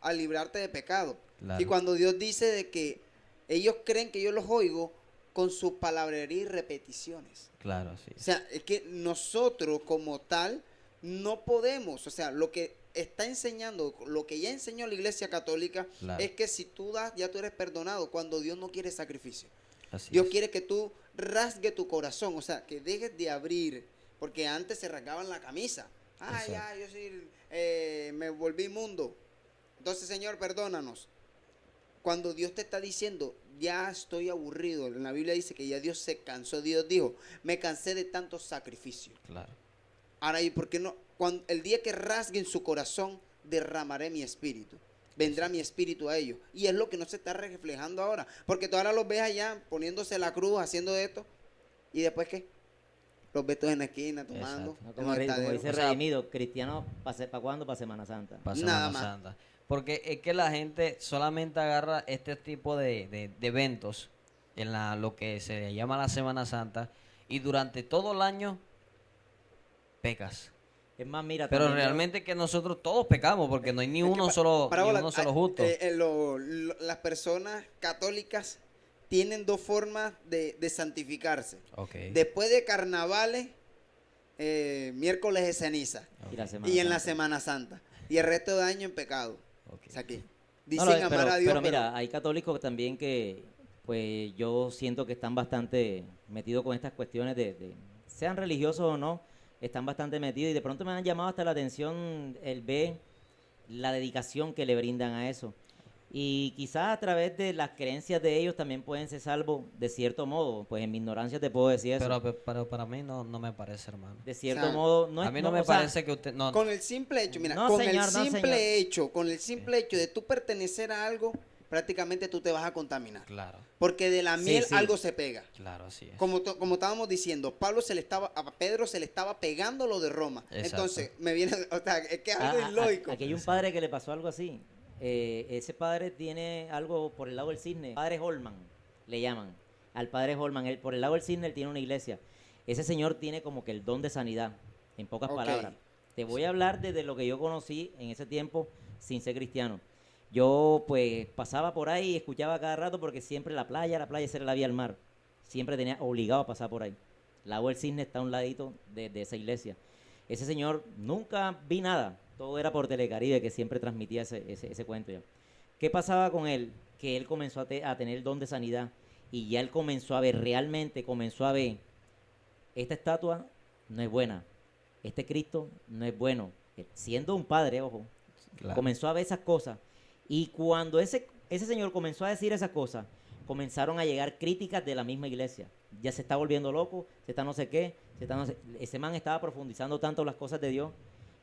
a librarte de pecado. Claro. Y cuando Dios dice de que ellos creen que yo los oigo con su palabrería y repeticiones. Claro, sí. O sea, es que nosotros como tal no podemos, o sea, lo que está enseñando, lo que ya enseñó la iglesia católica, Claro. es que si tú das, ya tú eres perdonado, cuando Dios no quiere sacrificio. Así Dios es. quiere que tú rasgue tu corazón, o sea, que dejes de abrir, porque antes se rasgaban la camisa. Ah, Exacto. ya, yo sí, me volví inmundo. Entonces, Señor, perdónanos. Cuando Dios te está diciendo, ya estoy aburrido, en la Biblia dice que ya Dios se cansó, Dios dijo, me cansé de tanto sacrificio. Claro. Ahora, ¿y por qué no? El día que rasguen su corazón, derramaré mi espíritu. Vendrá mi espíritu a ellos. Y es lo que no se está reflejando ahora. Porque tú ahora los ves allá poniéndose la cruz, haciendo esto. ¿Y después qué? Los ves todos en la esquina tomando. Exacto. No, en como, los como estaderos. dice O sea, Redimido, cristiano, ¿para cuándo? Para Semana Santa. Para Nada Semana más. Santa. Porque es que la gente solamente agarra este tipo de eventos en lo que se llama la Semana Santa y durante todo el año pecas. Es más, mira, Pero también realmente que nosotros todos pecamos porque no hay ni Es que uno solo, ni parábola, uno solo justo. las personas católicas tienen dos formas de santificarse. Ok. Después de carnavales, miércoles de ceniza. y la Semana Y en la Santa. Semana Santa. Y el resto de año en pecado. Ok. O sea que No, dicen amar a Dios, pero mira, hay católicos también que, pues yo siento que están bastante metidos con estas cuestiones sean religiosos o no, están bastante metidos y de pronto me han llamado hasta la atención el ver la dedicación que le brindan a eso. Y quizás a través de las creencias de ellos también pueden ser salvos de cierto modo, pues en mi ignorancia te puedo decir eso. Pero para mí no me parece, hermano. De cierto O sea, modo, no A es, mí no me o sea, parece que usted... No, con el simple hecho, mira, No, con señor, el no, simple señor. hecho, con el simple hecho de tú pertenecer a algo, prácticamente tú te vas a contaminar. claro, Porque de la Sí, miel sí. algo se pega. claro, así es. Como estábamos diciendo, a Pedro se le estaba pegando lo de Roma. Exacto. Entonces, me viene, o sea, es que es algo ilógico. Aquí hay un padre que le pasó algo así. Ese padre tiene algo por el lado del cisne. Padre Holman, le llaman. Al padre Holman, él, por el lado del cisne, él tiene una iglesia. Ese señor tiene como que el don de sanidad, en pocas Ok. palabras. Te voy a hablar desde lo que yo conocí en ese tiempo sin ser cristiano. Yo pues pasaba por ahí y escuchaba cada rato porque siempre la playa esa era la vía al mar. Siempre tenía obligado a pasar por ahí. La agua del cisne está a un ladito de esa iglesia. Ese señor nunca vi nada. Todo era por Telecaribe que siempre transmitía ese cuento ya. ¿Qué pasaba con él? Que él comenzó a tener el don de sanidad y ya él comenzó a ver, realmente comenzó a ver, esta estatua no es buena, este Cristo no es bueno. Siendo un padre, ojo, Claro. comenzó a ver esas cosas. Y cuando ese señor comenzó a decir esas cosas, comenzaron a llegar críticas de la misma iglesia. Ya se está volviendo loco, se está no sé qué, ese man estaba profundizando tanto las cosas de Dios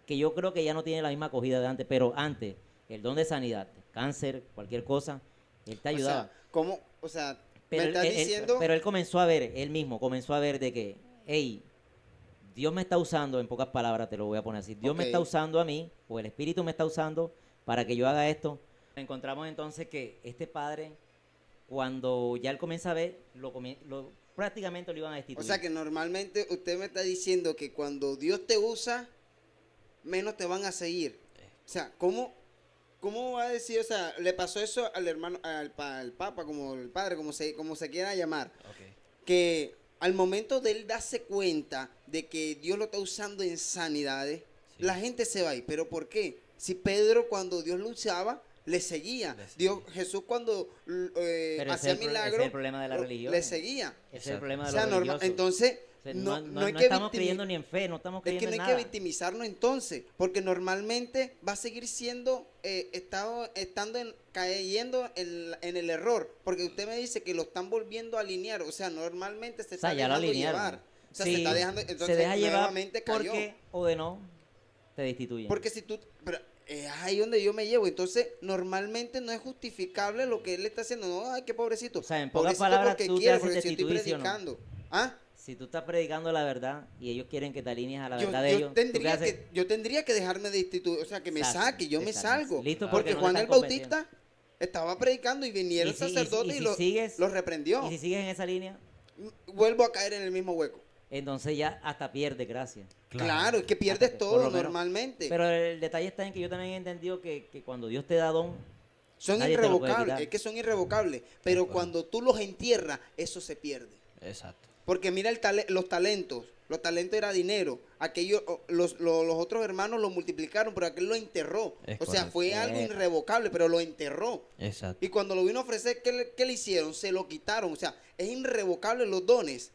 que yo creo que ya no tiene la misma acogida de antes. Pero antes, el don de sanidad, cáncer, cualquier cosa, él te ayudaba. O sea, ¿cómo? O sea, Pero me estás diciendo... pero él comenzó a ver, él mismo comenzó a ver de que, hey, Dios me está usando, en pocas palabras te lo voy a poner así, Dios me Ok. está usando a mí, o el Espíritu me está usando para que yo haga esto. Encontramos entonces que este padre, cuando ya él comienza a ver, prácticamente lo iban a O destituir. sea que normalmente usted me está diciendo que cuando Dios te usa, menos te van a seguir. O sea, ¿cómo va a decir? O sea, le pasó eso al hermano, al papa, como el padre, como se quiera llamar. Ok. Que al momento de él darse cuenta de que Dios lo está usando en sanidades, Sí. la gente se va a ir. ¿Pero por qué? Si Pedro cuando Dios lo usaba, le seguía. Jesús cuando Pero hacía ese es milagros, el problema de la religión. le seguía. Ese es el Exacto. problema O de sea, los religiosos. entonces, O sea, no hay no que estamos creyendo ni en fe, no estamos es que creyendo no en hay nada. que victimizarnos entonces, porque normalmente va a seguir siendo, cayendo en el error, porque usted me dice que lo están volviendo a alinear, o sea, normalmente se O sea, está ya lo dejando alinearon. llevar. O sea, Sí, se está dejando, entonces se deja llevar nuevamente cayó. porque o de no te destituyen. Porque si tú, pero es ahí donde yo me llevo, entonces normalmente no es justificable lo que él está haciendo, no, ay, qué pobrecito. O sea, en pocas Pobrecito palabras, porque tú te quiero, haces porque si yo estoy destituir, ¿sí o no? predicando. ¿Ah? Si tú estás predicando la verdad y ellos quieren que te alinees a la Yo, verdad de yo ellos, ¿tú qué tendría haces? yo tendría que dejarme de instituir, o sea, que me Exacto, saque, yo me exacto. salgo. Listo, Claro. Porque porque no te Juan el están convenciendo. Bautista estaba predicando y vinieron Y si- y si- sacerdotes y y, si sigues- los reprendió. Y si sigues en esa línea, Vuelvo a caer en el mismo hueco. entonces ya hasta pierdes gracia. Claro, es que Hasta pierdes que- por todo lo menos. normalmente. Pero el detalle está en que yo también he entendido que cuando Dios te da don, Son nadie te lo puede irrevocables, quitar. es que son irrevocables. Pero acuerdo. cuando tú los entierras, eso se pierde. Exacto. Porque mira los talentos era dinero. Aquellos, los otros hermanos lo multiplicaron, pero aquel lo enterró. Es O sea, correcto. fue algo Epa. irrevocable, pero lo enterró. Exacto. Y cuando lo vino a ofrecer, ¿qué le hicieron? Se lo quitaron. O sea, es irrevocable los dones.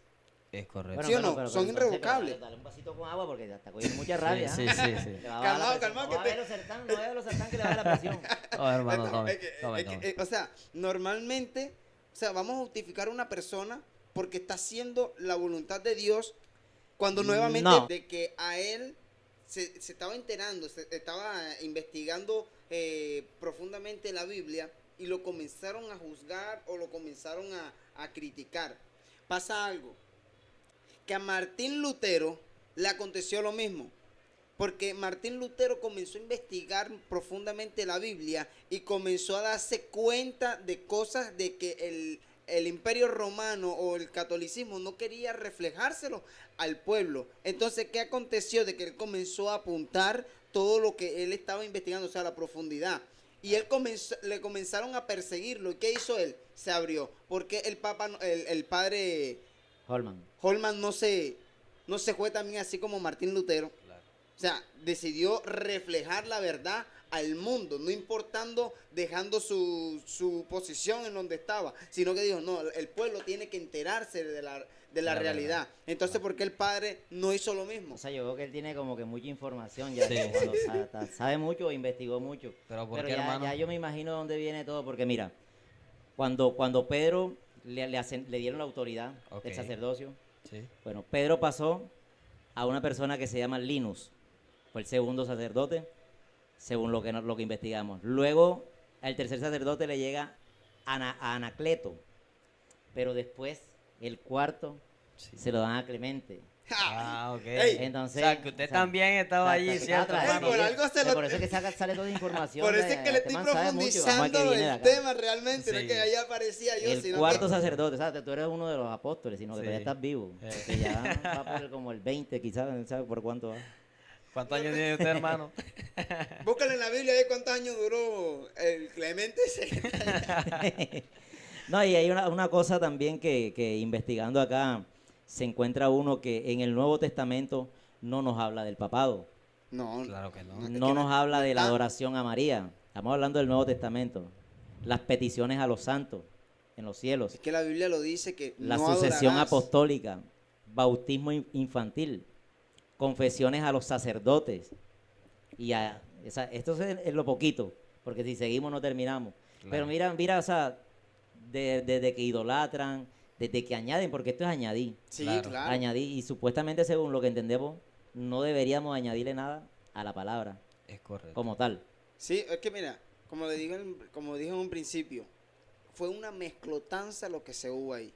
Es correcto. Bueno, ¿sí o no? Son entonces, irrevocables. dale un vasito con agua porque te está cogiendo mucha rabia. Sí, ¿ah? sí, sí. Te va a bajar la Calmado, presión. calmado, No va a que ver los sartán, no va a ver los sartán que le baja la presión. Oh, hermano, tome, Es que- tome, es que, tome. o sea, normalmente, o sea, vamos a justificar a una persona porque está haciendo la voluntad de Dios cuando nuevamente No. de que a él se estaba enterando, se estaba investigando profundamente la Biblia y lo comenzaron a juzgar o lo comenzaron a criticar. Pasa algo, que a Martín Lutero le aconteció lo mismo. Porque Martín Lutero comenzó a investigar profundamente la Biblia y comenzó a darse cuenta de cosas de que el Imperio Romano o el catolicismo no quería reflejárselo al pueblo. Entonces, ¿qué aconteció? De que él comenzó a apuntar todo lo que él estaba investigando, o sea, la profundidad. Y él le comenzaron a perseguirlo. ¿Y qué hizo él? Se abrió. Porque el papa, el padre Holman. Holman no se fue también así como Martín Lutero. O sea, decidió reflejar la verdad al mundo, no importando, dejando su posición en donde estaba, sino que dijo, no, el pueblo tiene que enterarse de la realidad. Entonces, ¿por qué el padre no hizo lo mismo? O sea, yo veo que él tiene como que mucha información ya, Sí, como cuando sabe mucho o investigó mucho. Pero ¿por Pero qué, ya, hermano? ya yo me imagino dónde viene todo, porque mira, cuando Pedro le dieron la autoridad Ok. del sacerdocio, Sí. bueno, Pedro pasó a una persona que se llama Linus, fue el segundo sacerdote, según lo que investigamos. Luego, al tercer sacerdote le llega a Anacleto, pero después el cuarto Sí. se lo dan a Clemente. Ah, ok. Ey, Entonces, o sea, que usted también estaba allí, está ¿cierto, atrás, hermano? Por algo se lo- por eso es que sale toda información. Por eso es que le este estoy man sabe mucho, vamos a que profundizando viene de el acá. tema realmente, no es Sí. que ahí aparecía yo, El sino cuarto que... sacerdote, ¿sabes? Tú eres uno de los apóstoles, sino que Sí. todavía estás vivo. Que ya va por como el 20, quizás, ¿sabes por cuánto va? ¿Cuántos años tiene usted, hermano? Búscale en la Biblia de cuántos años duró el Clemente ese. No, y hay una cosa también que investigando acá se encuentra uno que en el Nuevo Testamento no nos habla del papado, No, Claro que no. es no que nos habla no de la está. adoración a María. Estamos hablando del Nuevo Testamento. Las peticiones a los santos en los cielos, Es que la Biblia lo dice que la no sucesión adorarás. apostólica, bautismo infantil, confesiones a los sacerdotes. Esto es lo poquito, porque si seguimos no terminamos. Claro. Pero mira, o sea, desde que idolatran, desde que añaden, porque esto es añadir, Sí, Claro. claro. añadir, y supuestamente según lo que entendemos, no deberíamos añadirle nada a la palabra Es correcto. como tal. Sí, es que mira, como dije en un principio, fue una mezclotanza lo que se hubo ahí.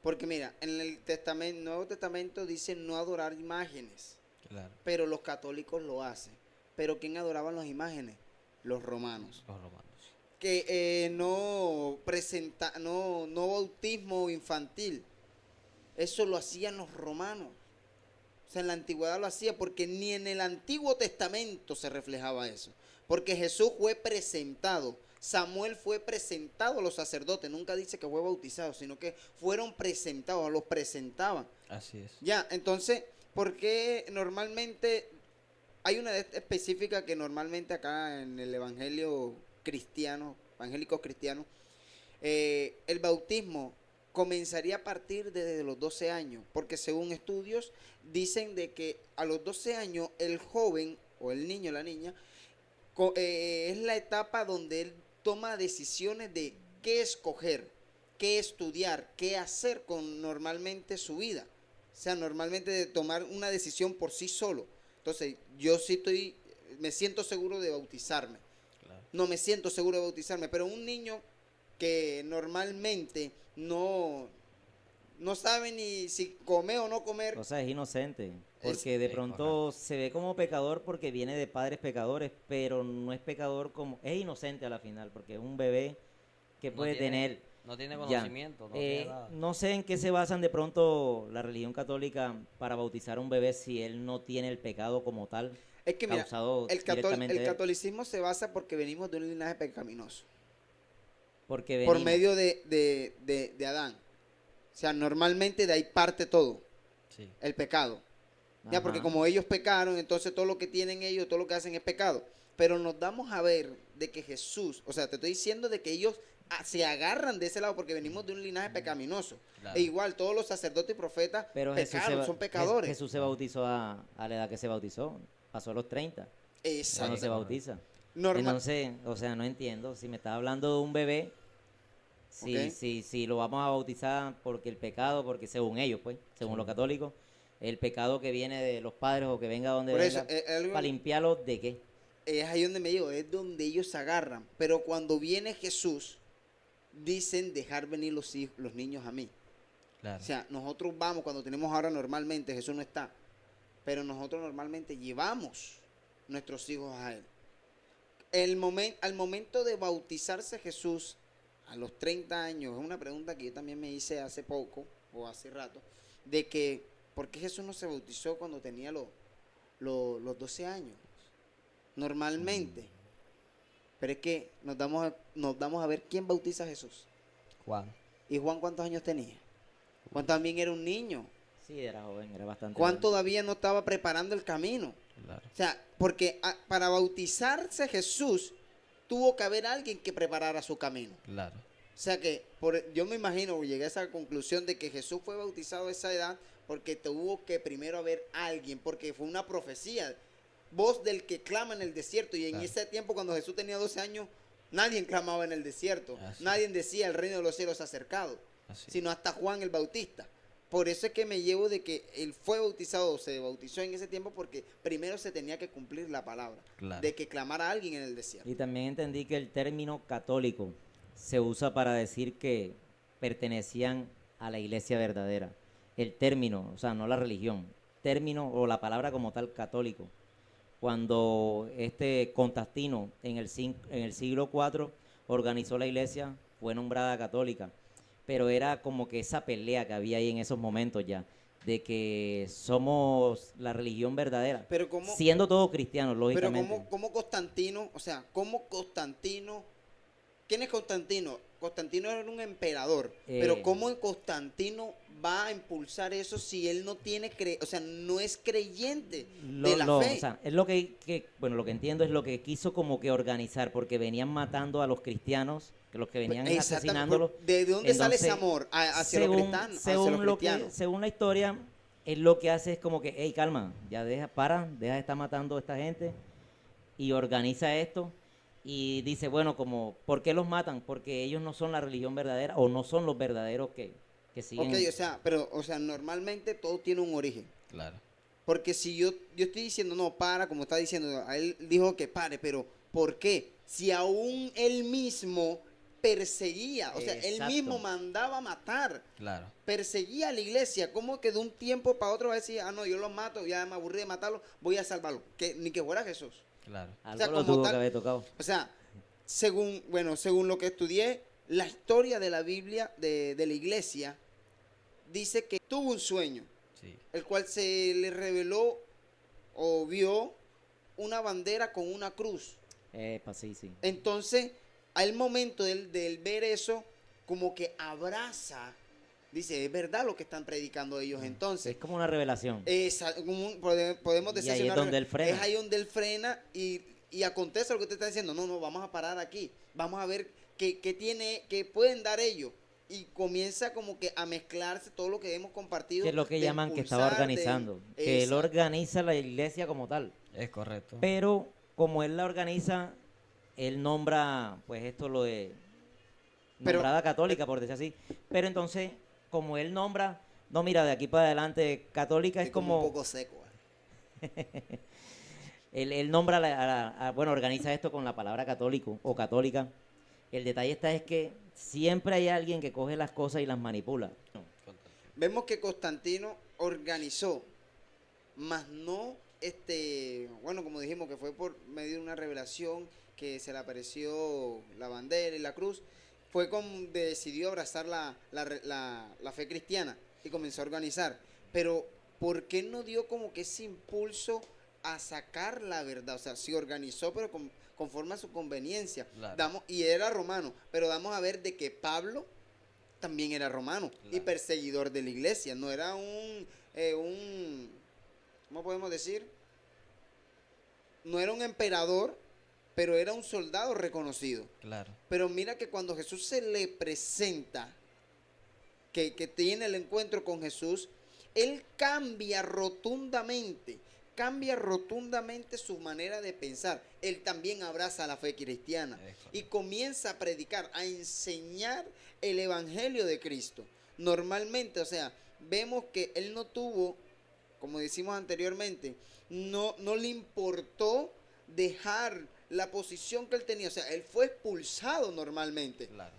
Porque mira, en el Nuevo Testamento dice no adorar imágenes, Claro. pero los católicos lo hacen. Pero ¿quién adoraban las imágenes? Los romanos. Los romanos. Que no bautismo infantil, eso lo hacían los romanos. O sea, en la antigüedad lo hacía porque ni en el Antiguo Testamento se reflejaba eso. Porque Jesús fue presentado, Samuel fue presentado a los sacerdotes, nunca dice que fue bautizado, sino que fueron presentados, los presentaban. Así es. Ya, entonces, ¿por qué normalmente hay una específica que normalmente acá en el evangelio cristiano, evangélicos cristianos, el bautismo comenzaría a partir desde los 12 años, porque según estudios dicen de que a los 12 años el joven o el niño, la niña, es la etapa donde él toma decisiones de qué escoger, qué estudiar, qué hacer con normalmente su vida. O sea, normalmente de tomar una decisión por sí solo. Entonces, yo sí me siento seguro de bautizarme. Claro. No me siento seguro de bautizarme, pero un niño que normalmente no sabe ni si comer o no comer. O sea, es inocente, porque de es pronto se ve como pecador porque viene de padres pecadores, pero no es pecador como, es inocente a la final, porque es un bebé que No puede tiene- tener. No tiene Ya. conocimiento, no tiene nada. No sé en qué se basan de pronto la religión católica para bautizar a un bebé si él no tiene el pecado como tal, Es que mira, causado el directamente de él, catolicismo se basa porque venimos de un linaje pecaminoso. porque Por venimos. medio de Adán. O sea, normalmente de ahí parte todo, Sí. el pecado. Ya, porque Ajá. como ellos pecaron, entonces todo lo que tienen ellos, todo lo que hacen es pecado. Pero nos damos a ver de que Jesús, o sea, te estoy diciendo de que ellos se agarran de ese lado porque venimos de un linaje pecaminoso. Claro. E igual todos los sacerdotes y profetas Pero pecaron, son pecadores. Jesús se bautizó a la edad que se bautizó, pasó a los 30, cuando se Exacto. bautiza. Normal. Entonces, o sea, no entiendo, si me estás hablando de un bebé, Ok. si lo vamos a bautizar porque el pecado, porque según ellos, pues, según los católicos, el pecado que viene de los padres o que venga donde Por eso, venga, para limpiarlo de qué. es ahí donde me digo, es donde ellos se agarran. Pero cuando viene Jesús, dicen dejar venir los niños a mí. Claro. O sea, nosotros vamos cuando tenemos ahora normalmente, Jesús no está. pero nosotros normalmente llevamos nuestros hijos a Él. Al momento de bautizarse Jesús, a los 30 años, es una pregunta que yo también me hice hace poco, o hace rato, de que, ¿por qué Jesús no se bautizó cuando tenía los 12 años? Normalmente. Pero es que nos damos a ver quién bautiza a Jesús. Juan. ¿Y Juan cuántos años tenía? Juan también era un niño. Sí, era joven, era bastante Juan joven. todavía no estaba preparando el camino. Claro. O sea, porque para bautizarse Jesús tuvo que haber alguien que preparara su camino. Claro. O sea que yo me imagino, llegué a esa conclusión de que Jesús fue bautizado a esa edad porque tuvo que primero haber alguien, porque fue una profecía. Voz del que clama en el desierto. Y en Claro. ese tiempo, cuando Jesús tenía 12 años, nadie clamaba en el desierto. Así. Nadie decía el reino de los cielos se ha acercado. Así. Sino hasta Juan el Bautista. Por eso es que me llevo de que él fue bautizado, se bautizó en ese tiempo porque primero se tenía que cumplir la palabra. Claro. De que clamara a alguien en el desierto. Y también entendí que el término católico se usa para decir que pertenecían a la iglesia verdadera. El término, o sea, no la religión, término o la palabra como tal católico. Cuando Constantino en el siglo IV organizó la iglesia, fue nombrada católica. Pero era como que esa pelea que había ahí en esos momentos ya, de que somos la religión verdadera, Pero cómo, siendo todos cristianos, pero lógicamente. cómo Constantino, o sea, cómo Constantino, ¿quién es Constantino? Constantino era un emperador, pero cómo Constantino va a impulsar eso si él no tiene, o sea, no es creyente de la fe. O sea, es lo bueno, lo que entiendo es lo que quiso como que organizar, porque venían matando a los cristianos, que los que venían Exactamente. asesinándolos. ¿De dónde sale ese Entonces, amor hacia los cristianos? Según la historia, él lo que hace es como que, hey, calma, ya deja de estar matando a esta gente y organiza esto. Y dice, bueno, como, ¿por qué los matan? Porque ellos no son la religión verdadera o no son los verdaderos que siguen. Ok, o sea, normalmente todo tiene un origen. Claro. Porque si yo estoy diciendo, no, para, como está diciendo, a él dijo que pare, pero ¿por qué? Si aún él mismo perseguía, o sea, él Exacto. mismo mandaba matar, Claro. perseguía a la iglesia, como que de un tiempo para otro va a decir, no, yo los mato, ya me aburrí de matarlos, voy a salvarlos, ni que fuera Jesús. Claro. Algo sea, lo como tuvo tal- que haber tocado. O sea, según lo que estudié, la historia de la Biblia, de la iglesia, dice que tuvo un sueño, Sí. el cual se le reveló o vio una bandera con una cruz. Sí. Entonces, al momento del ver eso, como que abraza, dice, es verdad lo que están predicando ellos entonces. Es como una revelación. Podemos Y decir ahí así es donde él frena. Es ahí donde él frena y acontece lo que usted está diciendo. No, vamos a parar aquí. Vamos a ver qué pueden dar ellos. Y comienza como que a mezclarse todo lo que hemos compartido. Que es lo que de llaman que estaba impulsar, organizando. Que él Exacto. organiza la iglesia como tal. Es correcto. Pero como él la organiza, él nombra, pues esto lo de Pero- nombrada católica, por decir así. Pero entonces, como él nombra, no, mira, de aquí para adelante, católica es Es como un como, poco seco. él nombra, bueno, organiza esto con la palabra católico o católica. El detalle está es que siempre hay alguien que coge las cosas y las manipula. Vemos que Constantino organizó, mas no, bueno, como dijimos, que fue por medio de una revelación que se le apareció la bandera y la cruz, fue como decidió abrazar la fe cristiana y comenzó a organizar. Pero, ¿por qué no dio como que ese impulso a sacar la verdad? O sea, se organizó, pero conforme a su conveniencia. Claro. Y era romano, pero damos a ver de que Pablo también era romano y Claro. perseguidor de la iglesia. No era ¿cómo podemos decir? No era un emperador, pero era un soldado reconocido. Claro. Pero mira que cuando Jesús se le presenta, que tiene el encuentro con Jesús, él cambia rotundamente su manera de pensar. Él también abraza la fe cristiana y comienza a predicar, a enseñar el evangelio de Cristo. Normalmente, o sea, vemos que él no tuvo, como decimos anteriormente, no le importó dejar la posición que él tenía. O sea, él fue expulsado normalmente Claro.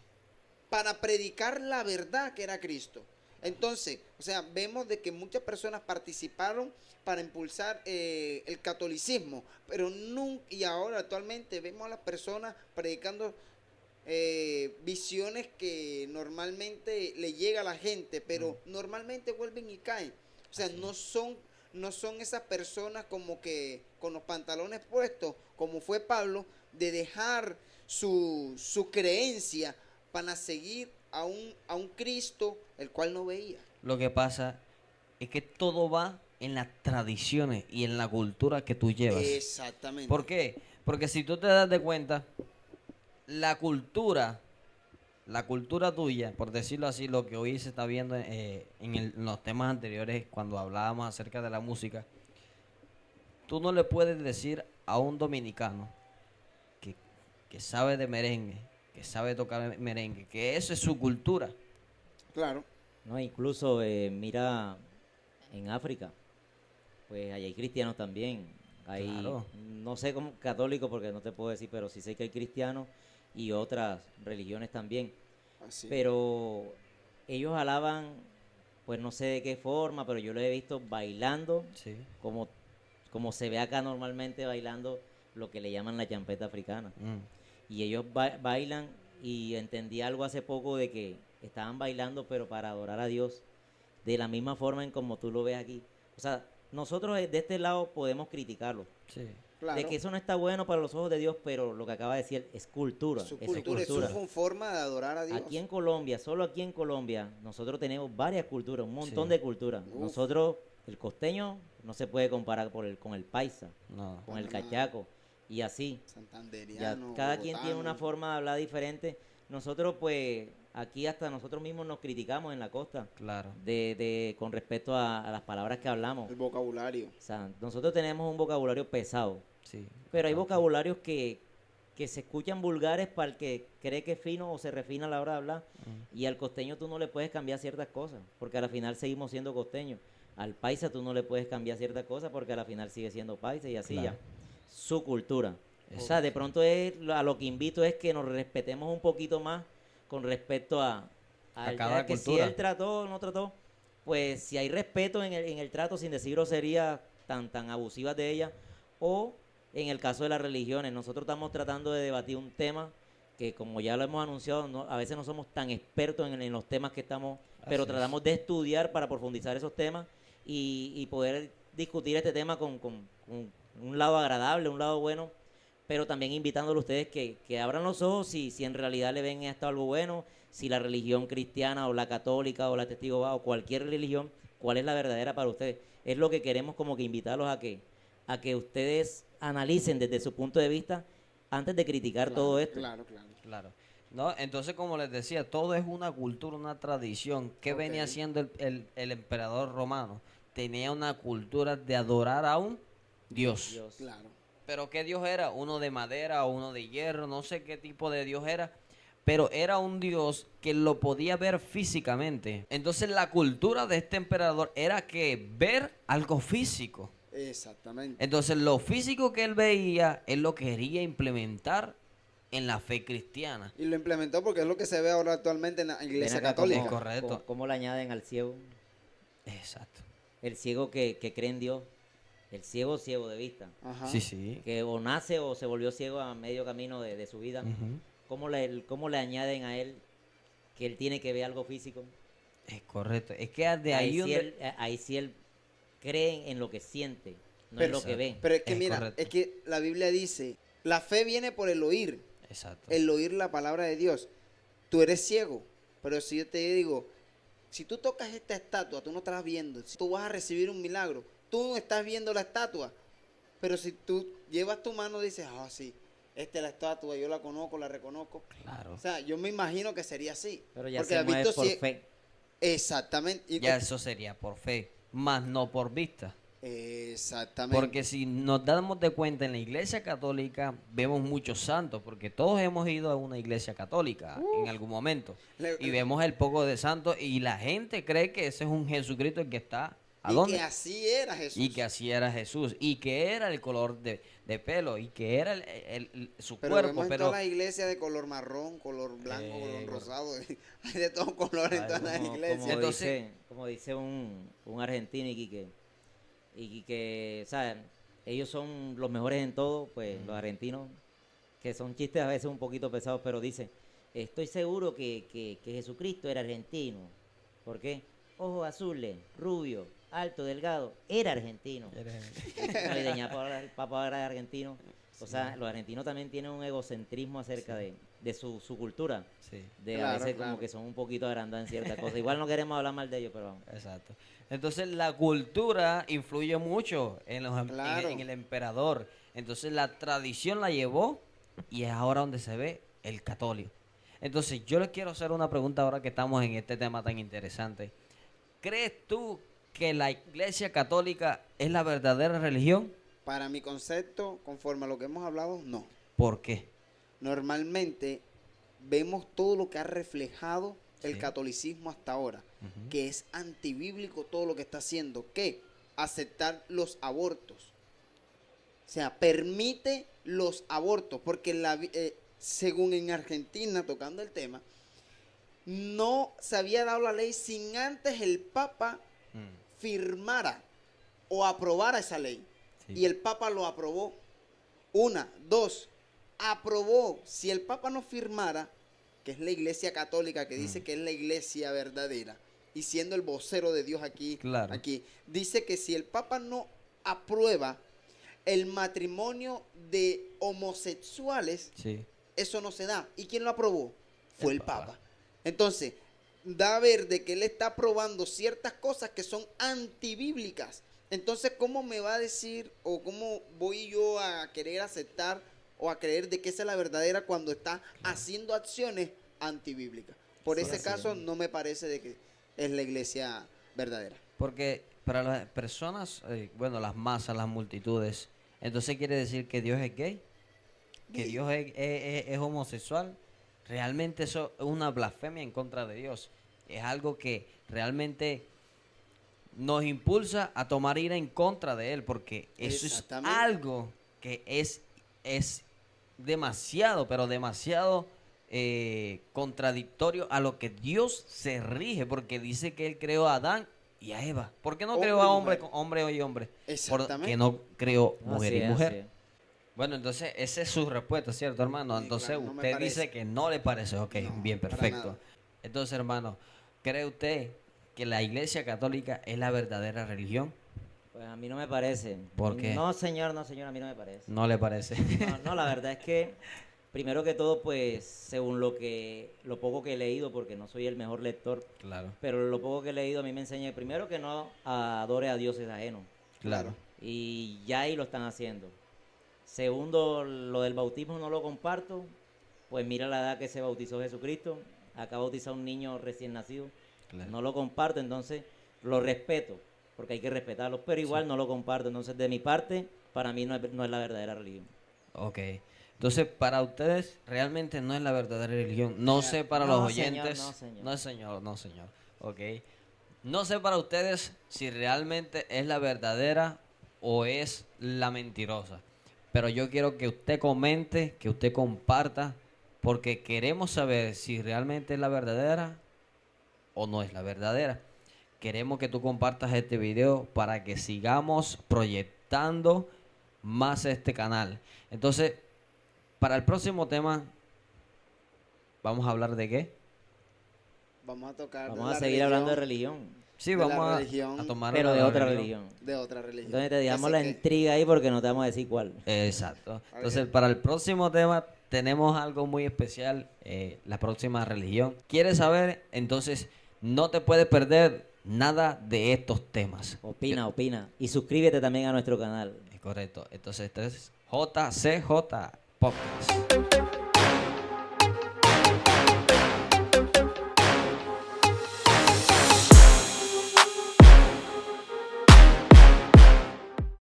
para predicar la verdad que era Cristo. Entonces, o sea, vemos de que muchas personas participaron para impulsar el catolicismo, pero nunca, y ahora actualmente vemos a las personas predicando visiones que normalmente le llega a la gente, pero normalmente vuelven y caen. O sea, no son esas personas como que con los pantalones puestos, como fue Pablo, de dejar su creencia para seguir a un Cristo el cual no veía. Lo que pasa es que todo va en las tradiciones y en la cultura que tú llevas. Exactamente. ¿Por qué? Porque si tú te das de cuenta, la cultura tuya, por decirlo así, lo que hoy se está viendo en los temas anteriores, cuando hablábamos acerca de la música, tú no le puedes decir a un dominicano que, que sabe de merengue, que sabe tocar merengue, que eso es su cultura. Claro. No, incluso mira en África, pues allá hay cristianos también. Hay, Claro. no sé cómo católicos porque no te puedo decir, pero sí sé que hay cristianos y otras religiones también. Así. Pero ellos alaban, pues no sé de qué forma, pero yo lo he visto bailando Sí. como, como se ve acá normalmente bailando lo que le llaman la champeta africana. Y ellos bailan y entendí algo hace poco de que estaban bailando pero para adorar a Dios de la misma forma en como tú lo ves aquí. O sea, nosotros de este lado podemos criticarlo, Sí. Claro. de que eso no está bueno para los ojos de Dios, pero lo que acaba de decir es cultura, Su eso cultura es es cultura. su forma de adorar a Dios. Aquí en Colombia, solo aquí en Colombia, nosotros tenemos varias culturas, un montón Sí. de culturas. Uf. Nosotros, el costeño no se puede comparar con el paisa, No. con el Para nada. cachaco y así. Ya Santanderiano, cada quien tiene una bogotano. forma de hablar diferente. Nosotros pues aquí hasta nosotros mismos nos criticamos en la costa Claro. con respecto a las palabras que hablamos. El vocabulario. O sea, nosotros tenemos un vocabulario pesado, Sí. pero hay bastante. vocabularios que se escuchan vulgares para el que cree que es fino o se refina a la hora de hablar. Y al costeño tú no le puedes cambiar ciertas cosas, porque al final seguimos siendo costeños. Al paisa tú no le puedes cambiar ciertas cosas, porque al final sigue siendo paisa y así Claro. ya. Su cultura. O Exacto. sea, de pronto a lo que invito es que nos respetemos un poquito más con respecto A cada que si cultura. él trató o no trató, pues si hay respeto en el trato sin decir groserías tan abusivas de ella, o en el caso de las religiones, nosotros estamos tratando de debatir un tema que como ya lo hemos anunciado, a veces no somos tan expertos en los temas que estamos, pero Así tratamos de estudiar para profundizar esos temas y poder discutir este tema con un lado agradable, un lado bueno, pero también invitándole a ustedes que abran los ojos si en realidad le ven esto algo bueno, si la religión cristiana o la católica o la testigo de Jehová o cualquier religión, cuál es la verdadera para ustedes. Es lo que queremos como que invitarlos a que ustedes analicen desde su punto de vista antes de criticar todo esto. Claro. Claro. No, entonces como les decía, todo es una cultura, una tradición. ¿Qué Ok. venía haciendo el emperador romano? Tenía una cultura de adorar a un Dios. Dios. Claro. Pero ¿qué Dios era? Uno de madera o uno de hierro, no sé qué tipo de Dios era, pero era un Dios que lo podía ver físicamente. Entonces la cultura de este emperador era que ver algo físico. Exactamente. Entonces lo físico que él veía, él lo quería implementar en la fe cristiana. Y lo implementó porque es lo que se ve ahora actualmente en la Ven iglesia acá católica. Correcto. cómo le añaden al ciego, Exacto. el ciego que cree en Dios, el ciego de vista, Ajá. Sí, sí. que o nace o se volvió ciego a medio camino de su vida. Ujú. ¿Cómo le añaden a él que él tiene que ver algo físico? Es correcto. Es que de ahí donde... Ahí sí él cree en lo que siente, no en lo que ve. Pero es que Es mira, correcto. es que la Biblia dice, la fe viene por el oír Exacto. la palabra de Dios. Tú eres ciego, pero si yo te digo, si tú tocas esta estatua, tú no estás viendo, si tú vas a recibir un milagro, tú no estás viendo la estatua, pero si tú llevas tu mano dices, ah, sí, esta es la estatua, yo la conozco, la reconozco. Claro. O sea, yo me imagino que sería así. Pero ya porque se has mueve visto por si- fe. Exactamente. Ya eso sería por fe, más no por vista. Exactamente. Porque si nos damos de cuenta en la iglesia católica vemos muchos santos, porque todos hemos ido a una iglesia católica en algún momento Le- y vemos el poco de santos y la gente cree que ese es un Jesucristo el que está ¿A y dónde? que así era Jesús. Y que así era Jesús, y que era el color de pelo, y que era su Pero cuerpo, vemos en pero todas las iglesias de color marrón, color blanco, color correcto. rosado. Hay de todos colores en Ay, todas las Como, iglesias. Entonces- como dice un argentino, y que, ¿saben? Ellos son los mejores en todo, pues los argentinos, que son chistes a veces un poquito pesados, pero dice, estoy seguro que Jesucristo era argentino. ¿Por qué? Ojos azules, rubio, alto, delgado, era argentino. Navideña para el Papa era argentino. O sea, los argentinos también tienen un egocentrismo acerca de su cultura. Sí, De a Claro, veces claro. como que son un poquito agrandados en ciertas cosas. Igual no queremos hablar mal de ellos, pero vamos. exacto. Entonces la cultura influye mucho Claro. en el emperador. Entonces la tradición la llevó y es ahora donde se ve el católico. Entonces yo les quiero hacer una pregunta ahora que estamos en este tema tan interesante. ¿Crees tú que la Iglesia Católica es la verdadera religión? Para mi concepto, conforme a lo que hemos hablado, no. ¿Por qué? Normalmente vemos todo lo que ha reflejado el Sí. catolicismo hasta ahora, Ujú. que es antibíblico todo lo que está haciendo, que aceptar los abortos. O sea, permite los abortos, porque según en Argentina, tocando el tema, no se había dado la ley sin antes el Papa Mm, firmara o aprobara esa ley. sí. Y el Papa lo aprobó. Una, dos, aprobó. Si el Papa no firmara, que es la Iglesia Católica, que dice que es la Iglesia verdadera, y siendo el vocero de Dios aquí, Claro. aquí, dice que si el Papa no aprueba el matrimonio de homosexuales, Sí. eso no se da. ¿Y quién lo aprobó? Fue El el Papa. Papa. Entonces, da a ver de que él está aprobando ciertas cosas que son antibíblicas. Entonces, ¿cómo me va a decir o cómo voy yo a querer aceptar o a creer de que esa es la verdadera cuando está haciendo acciones antibíblicas? Por Sí, ese así caso, es. no me parece de que es la iglesia verdadera. Porque para las personas, bueno, las masas, las multitudes, entonces quiere decir que Dios es gay, que Gay. Dios es homosexual. Realmente eso es una blasfemia en contra de Dios. Es algo que realmente nos impulsa a tomar ira en contra de Él, porque eso es Exactamente. algo que es demasiado, pero demasiado contradictorio a lo que Dios se rige, porque dice que Él creó a Adán y a Eva. ¿Por qué no creó Hombre y a hombre, mujer. hombre y hombre? Exactamente. Porque no creó No, mujer así y es, mujer. así es. Bueno, entonces esa es su respuesta, ¿cierto, hermano? Sí, Entonces claro, no me usted parece. dice que no le parece. Ok, No, bien, para perfecto. nada. Entonces, hermano, ¿cree usted que la Iglesia Católica es la verdadera religión? Pues a mí no me parece. ¿Por qué? No, señor, no, señor, a mí no me parece. No le parece. No, no, la verdad es que, primero que todo, pues, según lo poco que he leído, porque no soy el mejor lector, Claro, pero lo poco que he leído a mí me enseña, primero, que no adore a dioses ajenos. claro. Y ya ahí lo están haciendo. Segundo, lo del bautismo no lo comparto. Pues mira la edad que se bautizó Jesucristo. Acaba de bautizar a un niño recién nacido. Claro. No lo comparto, entonces lo respeto, porque hay que respetarlo, pero igual no lo comparto. Entonces, de mi parte, para mí no es la verdadera religión. Ok. Entonces, para ustedes, realmente no es la verdadera religión. No sé para No, los señor, oyentes. no, señor. No, señor, no, señor. Ok. No sé para ustedes si realmente es la verdadera o es la mentirosa. Pero yo quiero que usted comente, que usted comparta, porque queremos saber si realmente es la verdadera o no es la verdadera. Queremos que tú compartas este video para que sigamos proyectando más este canal. Entonces, para el próximo tema, vamos a hablar de qué. Vamos a tocar Vamos la a seguir hablando de religión, religión, Sí, de la vamos religión, a tomar pero de la otra religión. de otra religión. Entonces te dejamos Así la que- intriga ahí porque no te vamos a decir cuál. Exacto. Entonces, Ok. para el próximo tema tenemos algo muy especial, la próxima religión. ¿Quieres saber? Entonces, no te puedes perder nada de estos temas. Opina. Y suscríbete también a nuestro canal. Es correcto. Entonces, este es JCJ Podcast.